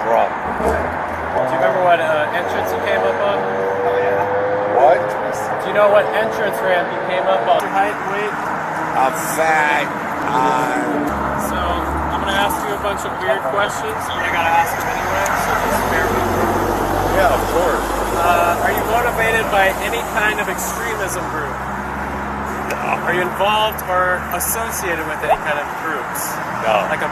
Drunk. Do you remember what entrance you came up on? What? Do you know what entrance ramp you came up on? Your height and weight? I'm fat. So, I'm going to ask you a bunch of weird questions, but I got to ask them anyway, so just bear with me. Yeah, of course. Are you motivated by any kind of extremism group? No. Are you involved or associated with any kind of groups? No. Like a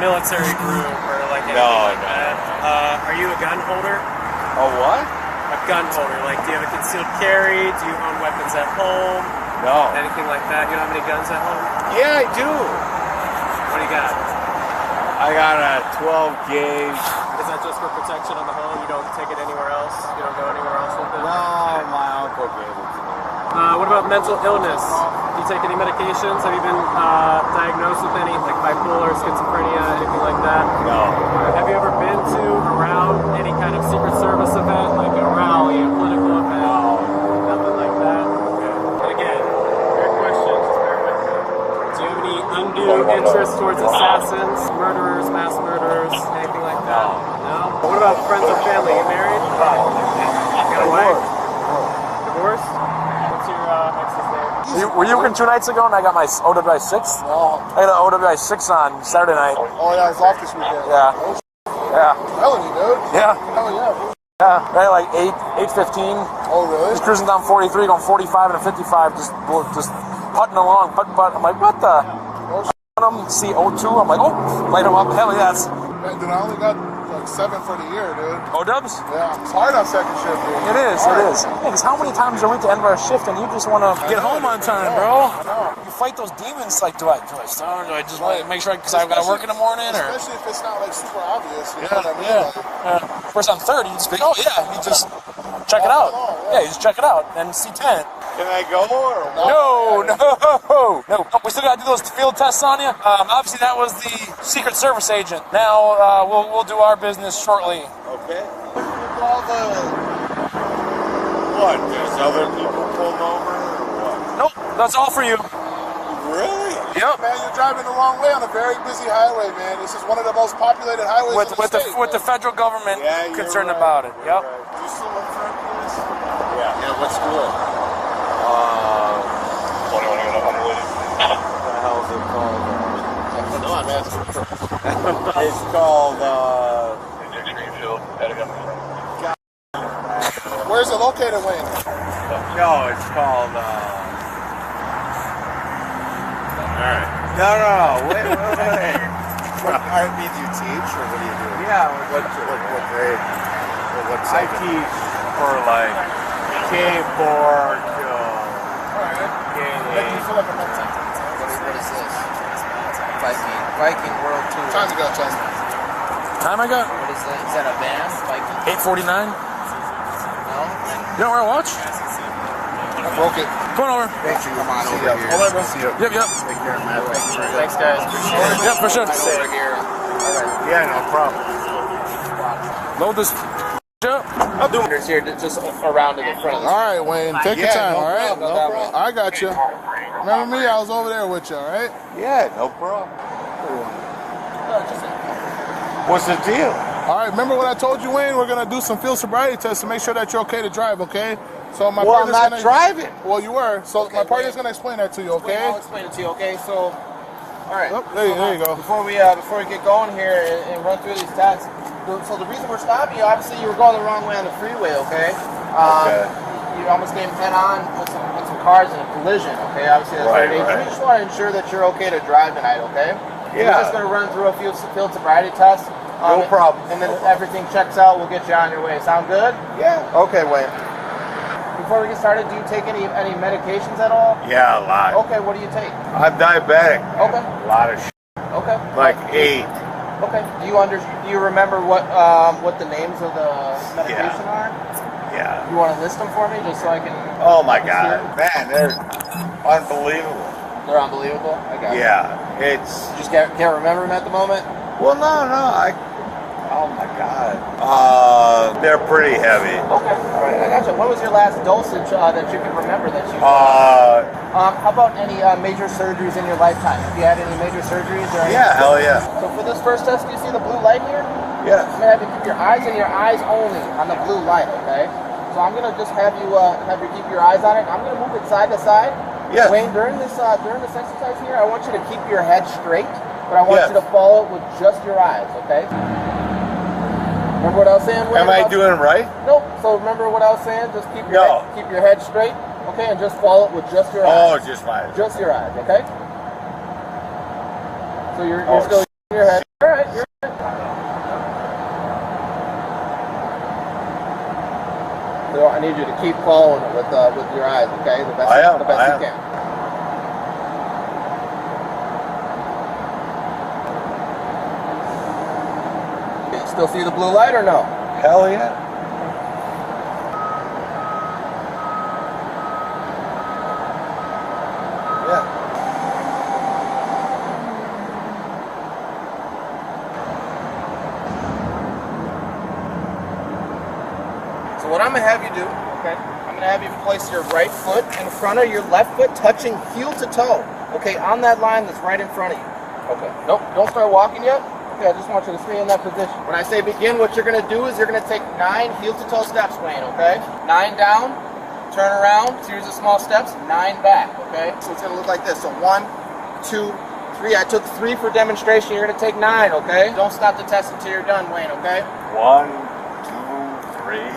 military group or like anything like that? Are you a gun holder? A what? A gun holder. Like, do you have a concealed carry? Do you own weapons at home? No. Anything like that? You don't have any guns at home? Yeah, I do. What do you got? I got a 12 gauge. Is that just for protection on the home? You don't take it anywhere else? You don't go anywhere else with it? No, my uncle gave it to me. What about mental illness? Do you take any medications? Have you been diagnosed with any, like bipolar, schizophrenia, anything like that? No. Have you ever been to, around any kind of Secret Service event, like a rally, a political event? No. Nothing like that? Okay. And again, fair question, just bear with me. Do you have any undue interest towards assassins, murderers, mass murderers, anything like that? No? What about friends or family? You married? Got a wife? Divorced? What's your ex's name? Were you working 2 nights ago and I got my OWI 6? No. I got an OWI 6 on Saturday night. Oh, yeah, it's off this weekend. Yeah. Yeah. Telling you, dude. Yeah. Hell yeah. Yeah, right, like 8:15. Oh, really? Just cruising down 43, going 45 and a 55, just putting along, putt. I'm like, what the? See O2. I'm like, oh, light him up. Hell yes. Man, dude, I only got like like 7 for the year, dude. O-dubs? Yeah, it's hard on second shift, dude. It is, it is. Because how many times are we to end our shift and you just want to get home on time, bro? You fight those demons, like, do I start, or do I just want to make sure, because I've got to work in the morning, or? Especially if it's not, like, super obvious, you know what I mean? Yeah. First on 30, you just be, oh, yeah, you just check it out. Yeah, you just check it out, and see 10. Can I go or No. We still got to do those field tests on you. Obviously, that was the Secret Service agent. Now, we'll do our business shortly. Okay. All the... What? There's other people pulled over or what? Nope, that's all for you. Really? Yep. Man, you're driving the wrong way on a very busy highway, man. This is one of the most populated highways in the state. With the federal government concerned about it. Yep. Do you still work for MPS? Yeah. Yeah, what school? What do you want to get up on the list? What the hell is it called? No, I'm asking. It's called, Greenfield, heading up from. Where's it located, Wayne? No, it's called, Alright. No. Wait. What art means you teach, or what do you do? Yeah. What grade? Or what I second? teach for like skateboard, What is this? Viking World Tour. Time to go, Tom. Time I got? What is that? Is that a band? Viking? 8:49. No? You don't wear a watch? I broke it. Come on over. Come on over here. Hold on, bro. Yep. Take care of my Thanks, guys. Yep, for sure. Over here. All right. Yeah, no problem. Load this up. I'll do it here, just around to the front of the All right, Wayne. Take your time, all right? No problem. I got you. Remember me? I was over there with you, all right? Yeah, no problem. What's the deal? All right, remember what I told you, Wayne? We're going to do some field sobriety tests to make sure that you're okay to drive, okay? So my Well, I'm partner's not driving. Well, you were. So my partner's going to explain that to you, okay? I'll explain it to you, okay? So, all right. Oh, there you go. Before we get going here and run through these tests, so the reason we're stopping you, obviously you were going the wrong way on the freeway, okay? You almost came head on with some cars in a collision, okay? Obviously that's very dangerous. We just want to ensure that you're okay to drive tonight, okay? Yeah. We're just going to run through a field sobriety test. No problem. And then if everything checks out, we'll get you on your way. Sound good? Yeah. Okay, Wayne. Before we get started, do you take any medications at all? Yeah, a lot. Okay, what do you take? I'm diabetic. Okay. A lot of shit. Okay. Like 8. Okay. Do you remember what the names of the medication are? Yeah. You want to list them for me, just so I can? Oh my God, man, they're unbelievable. They're unbelievable. I got it. Yeah, it's. You just can't remember them at the moment. Well, no. Oh my God. They're pretty heavy. Okay. All right. I got you. What was your last dosage that you can remember that you? How about any major surgeries in your lifetime? Have you had any major surgeries? Or Yeah, hell yeah. So for this first test, do you see the blue light here? Yeah. I'm gonna have you keep your eyes and your eyes only on the blue light, okay? So I'm gonna just have you keep your eyes on it. I'm gonna move it side to side. Yeah. Wayne, during this exercise here, I want you to keep your head straight, but I want you to follow it with just your eyes, okay? Remember what I was saying? Am I doing right? Nope. So remember what I was saying? Just keep your head straight, okay, and just follow it with just your eyes. Oh, just my eyes. Just your eyes, okay? So you're still in your head. All right. You're good. So I need you to keep following it with your eyes, okay? The best you can. Still see the blue light or no? Hell yeah. So what I'm gonna have you do, okay? I'm gonna have you place your right foot in front of your left foot, touching heel to toe. Okay, on that line that's right in front of you. Okay. Nope. Don't start walking yet. Okay, I just want you to stay in that position. When I say begin, what you're gonna do is you're gonna take 9 heel to toe steps, Wayne. Okay. 9 down, turn around, series of small steps, 9 back. Okay. So it's gonna look like this. So 1, 2, 3. I took 3 for demonstration. You're gonna take 9. Okay. Don't stop the test until you're done, Wayne. Okay. 1, 2, 3.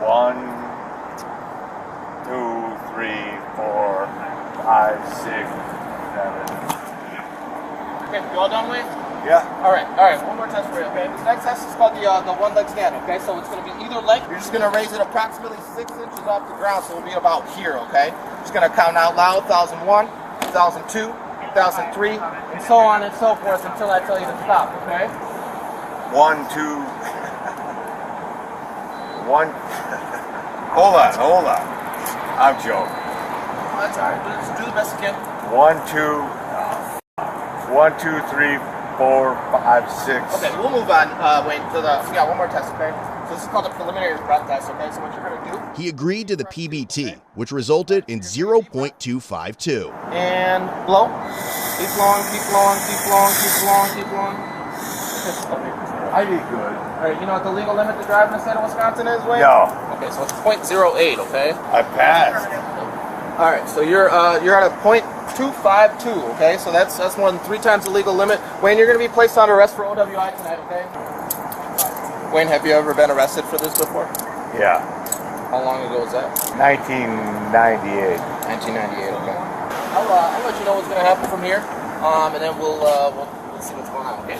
1, 2, 3, 4, 5, Okay, you all done, Wayne? Yeah. All right. One more test for you, okay? This next test is called the one leg stand, okay? So it's going to be either leg. You're just going to raise it approximately 6 inches off the ground, so it'll be about here, okay? Just going to count out loud, 1001, 1002, 1003, and so on and so forth until I tell you to stop, okay? 1, 2. 1. Hold on. I'm joking. That's all right. Just do the best you can. 1, 2. 1, 2, 3, 4, 5, 6. Okay, we'll move on, Wayne, to the, so yeah, one more test, okay? So this is called the preliminary breath test, okay? So what you're going to do. He agreed to the PBT, which resulted in 0.252. And blow. Keep blowing, keep blowing, keep blowing, keep blowing, keep blowing. I did good. All right, you know what the legal limit to drive in the state of Wisconsin is, Wayne? No. Okay, so it's 0.08, okay? I passed. All right, so you're at a 0.252, okay? So that's more than 3 times the legal limit. Wayne, you're going to be placed on arrest for OWI tonight, okay? Wayne, have you ever been arrested for this before? Yeah. How long ago was that? 1998. 1998, okay. I'll let you know what's going to happen from here, and then we'll see what's going on, okay?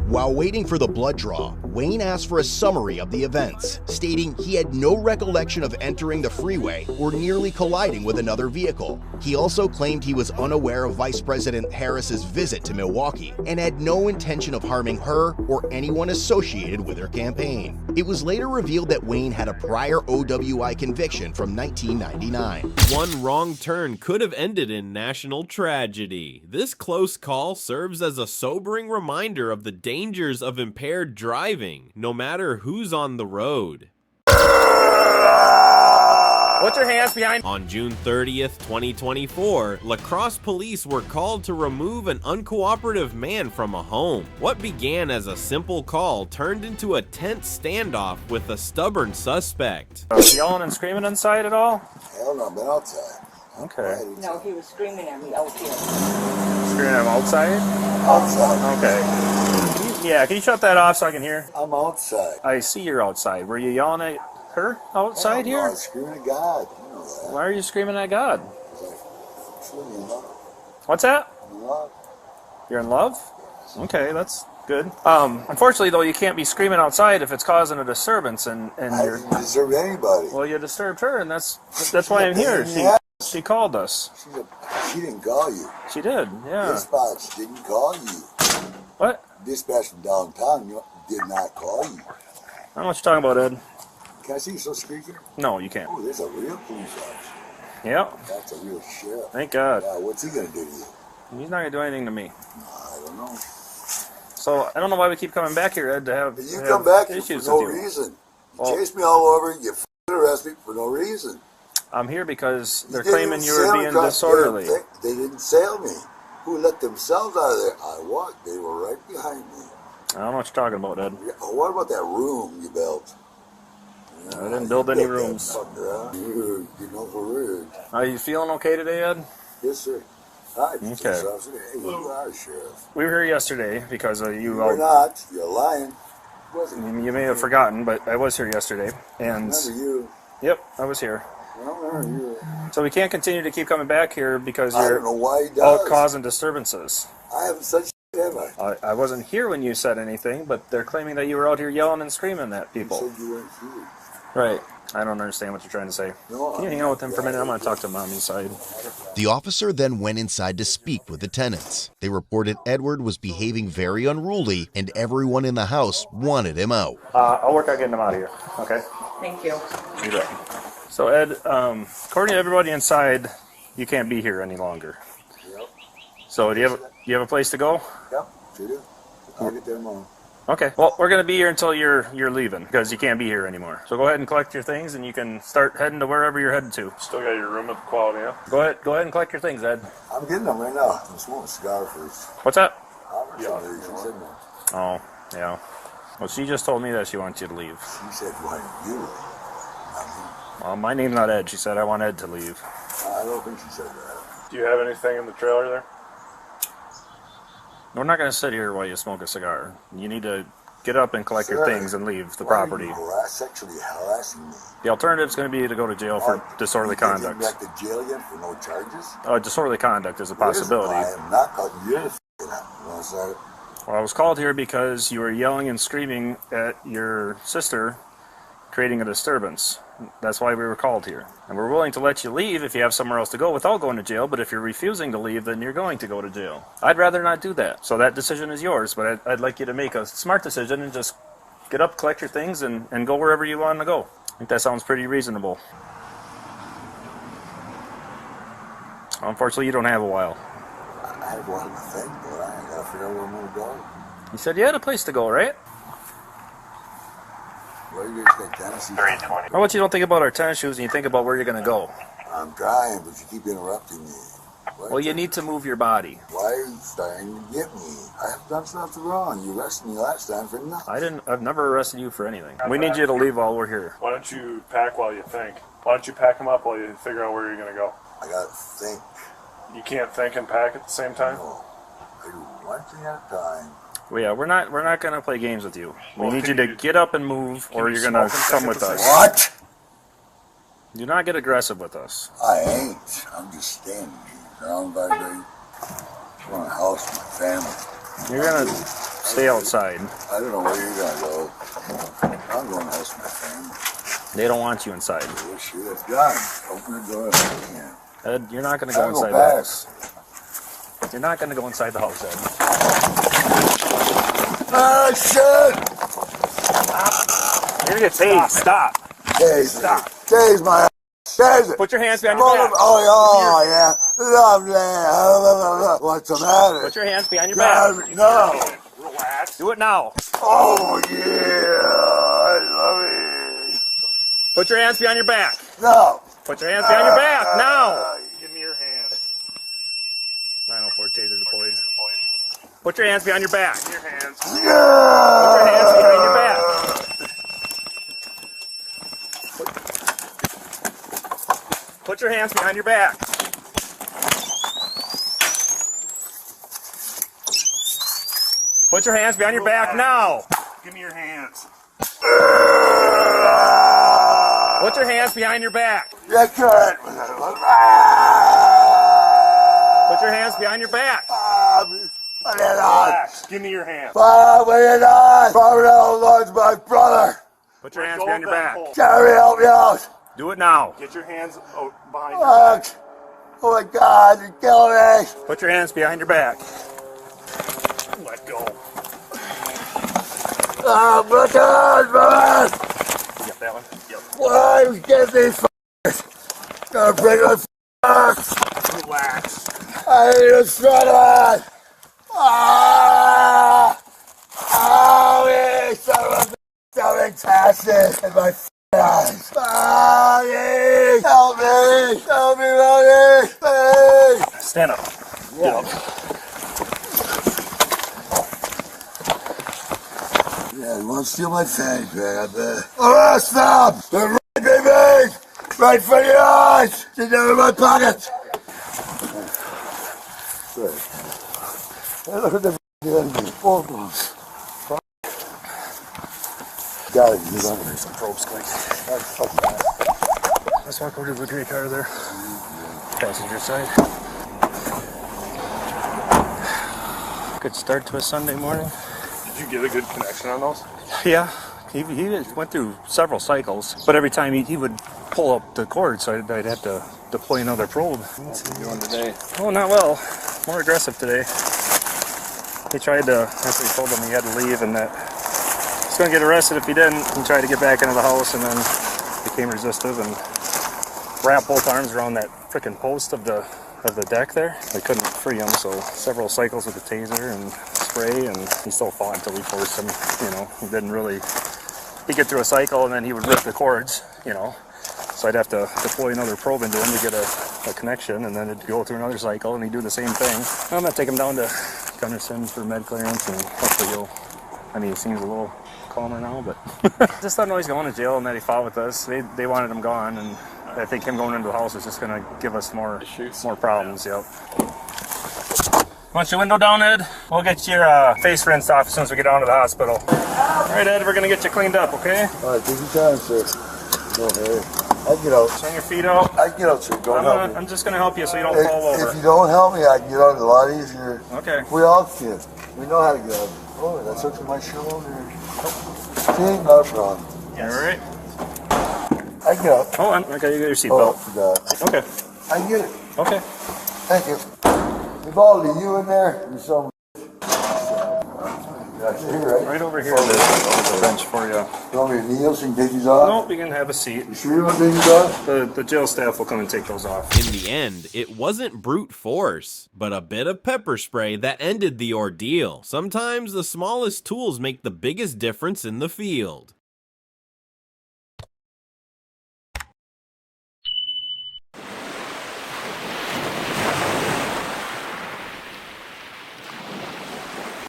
While waiting for the blood draw, Wayne asked for a summary of the events, stating he had no recollection of entering the freeway or nearly colliding with another vehicle. He also claimed he was unaware of Vice President Harris's visit to Milwaukee and had no intention of harming her or anyone associated with her campaign. It was later revealed that Wayne had a prior OWI conviction from 1999. One wrong turn could have ended in national tragedy. This close call serves as a sobering reminder of the dangers of impaired driving, no matter who's on the road. Put your hands behind. On June 30th, 2024, La Crosse police were called to remove an uncooperative man from a home. What began as a simple call turned into a tense standoff with a stubborn suspect. Yelling and screaming inside at all? Hell no, I've been outside. Okay. No, he was screaming at me out here. Screaming at him outside? Outside. Okay. Can you shut that off so I can hear? I'm outside. I see you're outside. Were you yelling at her outside here? I was screaming at God. You know that. Why are you screaming at God? Screaming in love. What's that? In love. You're in love? Okay, that's good. Unfortunately, though, you can't be screaming outside if it's causing a disturbance, and I didn't disturb anybody. Well, you disturbed her, and that's why I'm here. She called us. She didn't call you. She did, yeah. Dispatch didn't call you. What? Dispatch from downtown did not call you. I don't know what you're talking about, Ed. Can I see you so squeaky? No, you can't. Oh, there's a real police officer. Yeah. That's a real sheriff. Thank God. Yeah, what's he gonna do to you? He's not gonna do anything to me. I don't know. So I don't know why we keep coming back here, Ed, to have You come back here issues for no with you. reason. You chase me all over. You arrest me for no reason. I'm here because they're You claiming you were being disorderly. They didn't sail me. Who let themselves out of there? I walked. They were right behind me. I don't know what you're talking about, Ed. What about that room you built? I didn't build any rooms. You know for rude. Are you feeling okay today, Ed? Yes, sir. Hi, Okay. Hey, you are sheriff. We were here yesterday because you. You're not. You're lying. You may have forgotten, but I was here yesterday, and I remember you. Yep, I was here. I remember you. So we can't continue to keep coming back here because I you're don't know why he out does. causing disturbances. I haven't said shit, have I? I wasn't here when you said anything, but they're claiming that you were out here yelling and screaming at people. You said you weren't here. Right. I don't understand what you're trying to say. No, Can you hang out with them for a minute? I'm going to talk to Mom inside. The officer then went inside to speak with the tenants. They reported Edward was behaving very unruly and everyone in the house wanted him out. I'll work on getting him out of here. Okay? Thank you. You bet. So Ed, according to everybody inside, you can't be here any longer. Yep. So do you have a place to go? Yep, sure do. I'll get there tomorrow. Okay. Well, we're going to be here until you're leaving because you can't be here anymore. So go ahead and collect your things, and you can start heading to wherever you're headed to. Still got your room at the quality, yeah? Go ahead and collect your things, Ed. I'm getting them right now. I'm smoking a cigar first. What's that? Oh, yeah. Well, she just told me that she wants you to leave. She said, why don't you leave? Well, my name's not Ed. She said I want Ed to leave. I don't think she said that. Do you have anything in the trailer there? We're not going to sit here while you smoke a cigar. You need to get up and collect your things and leave the property. Sexually harassing me. The alternative is going to be to go to jail for disorderly conduct. Back to jail again for no charges? Disorderly conduct is a possibility. I am not caught. You're the f***ing. Well, I was called here because you were yelling and screaming at your sister, creating a disturbance. That's why we were called here. And we're willing to let you leave if you have somewhere else to go without going to jail, but if you're refusing to leave, then you're going to go to jail. I'd rather not do that. So that decision is yours, but I'd like you to make a smart decision and just get up, collect your things, and go wherever you want to go. I think that sounds pretty reasonable. Unfortunately, you don't have a while. I have one thing, but I gotta figure out where I'm gonna go. You said you had a place to go, right? Where do you expect Tennessee? 320. How about you don't think about our tennis shoes and you think about where you're going to go? I'm trying, but you keep interrupting me. Well, you need to move your body. Why are you starting to get me? I have done something wrong. You arrested me last time for nothing. I've never arrested you for anything. We need you to leave while we're here. Why don't you pack while you think? Why don't you pack them up while you figure out where you're going to go? I gotta think. You can't think and pack at the same time? No. I do one thing at a time. Well, yeah, we're not going to play games with you. We need you to get up and move, or you're going to come with us. What? Do not get aggressive with us. I ain't. I'm just standing here, surrounded by the from a house with my family. You're going to stay outside. I don't know where you're going to go. I'm going to the house with my family. They don't want you inside. Oh, shit, it's done. Open the door if I can. Ed, you're not going to go inside the house. You're not going to go inside the house, Ed. Ah, shit! You're going to get tased. Stop. Tase. Stop. Tase my ass. Tase it. Put your hands behind your back. Oh, yeah. Lovely. What's the matter? Put your hands behind your back. No. Relax. Do it now. Oh, yeah. I love it. Put your hands behind your back. No. Put your hands behind your back. Now. Give me your hands. 904 taser deployed. Put your hands behind your back. Give me your hands. Yeah. Put your hands behind your back. Put your hands behind your back. Put your hands behind your back now. Give me your hands. Put your hands behind your back. You can't. Put your hands behind your back. Relax. Give me your hands. $5 million. $5 my brother. Put your hands behind your back. Jerry, help me out. Do it now. Get your hands behind your back. Oh my God, you're killing me. Put your hands behind your back. Let go. Oh, my God, man. You got that one? Yep. Why are you getting these f***ers? Gonna bring my f***ers. Relax. I need a shredder. Ah! Oh, yeah, son of a bitch. Fantastic in my eyes. Ah, yeah. Help me. Help me, Ronnie. Please. Stand up. Get up. Yeah, you want to steal my fanny pack, I bet. Arrest them! They're right, baby! Right in front of your eyes! Get down in my pocket! Hey, look at the enemy. Both of them. Got it. He's on some probes quick. Let's walk over to the gray car there. Passenger side. Good start to a Sunday morning. Did you get a good connection on those? Yeah, he went through several cycles, but every time he would pull up the cord, so I'd have to deploy another probe. What's he doing today? Oh, not well. More aggressive today. He tried to, after we told him he had to leave and that he's going to get arrested if he didn't, he tried to get back into the house and then became resistive and wrapped both arms around that frickin' post of the deck there. They couldn't free him, so several cycles with the taser and spray, and he still fought until we forced him. You know, he didn't really. He'd get through a cycle and then he would rip the cords. You know, so I'd have to deploy another probe into him to get a connection, and then it'd go through another cycle, and he'd do the same thing. I'm gonna take him down to Gunderson for med clearance, and hopefully he'll. I mean, he seems a little calmer now, but just don't know he's going to jail and that he fought with us. They wanted him gone, and I think him going into the house is just going to give us more problems. Yep. Want your window down, Ed? We'll get your face rinsed off as soon as we get down to the hospital. All right, Ed, we're gonna get you cleaned up, okay? All right, take your time, sir. No hurry. I can get out. Turn your feet out. I can get out, sir. Don't help me. I'm just gonna help you so you don't fall over. If you don't help me, I can get out a lot easier. Okay. We all can. We know how to get out. Oh, that's up to my shoe on there. See, not a problem. All right. I can get out. Hold on. Okay, you got your seatbelt. Oh, forgot. Okay. I can get it. Okay. Thank you. Vivaldi, you in there? You're so. Right over here. There's a bench for you. You want me to kneel so you can take these off? Nope, you can have a seat. You sure you want to take these off? The jail staff will come and take those off. In the end, it wasn't brute force, but a bit of pepper spray that ended the ordeal. Sometimes the smallest tools make the biggest difference in the field.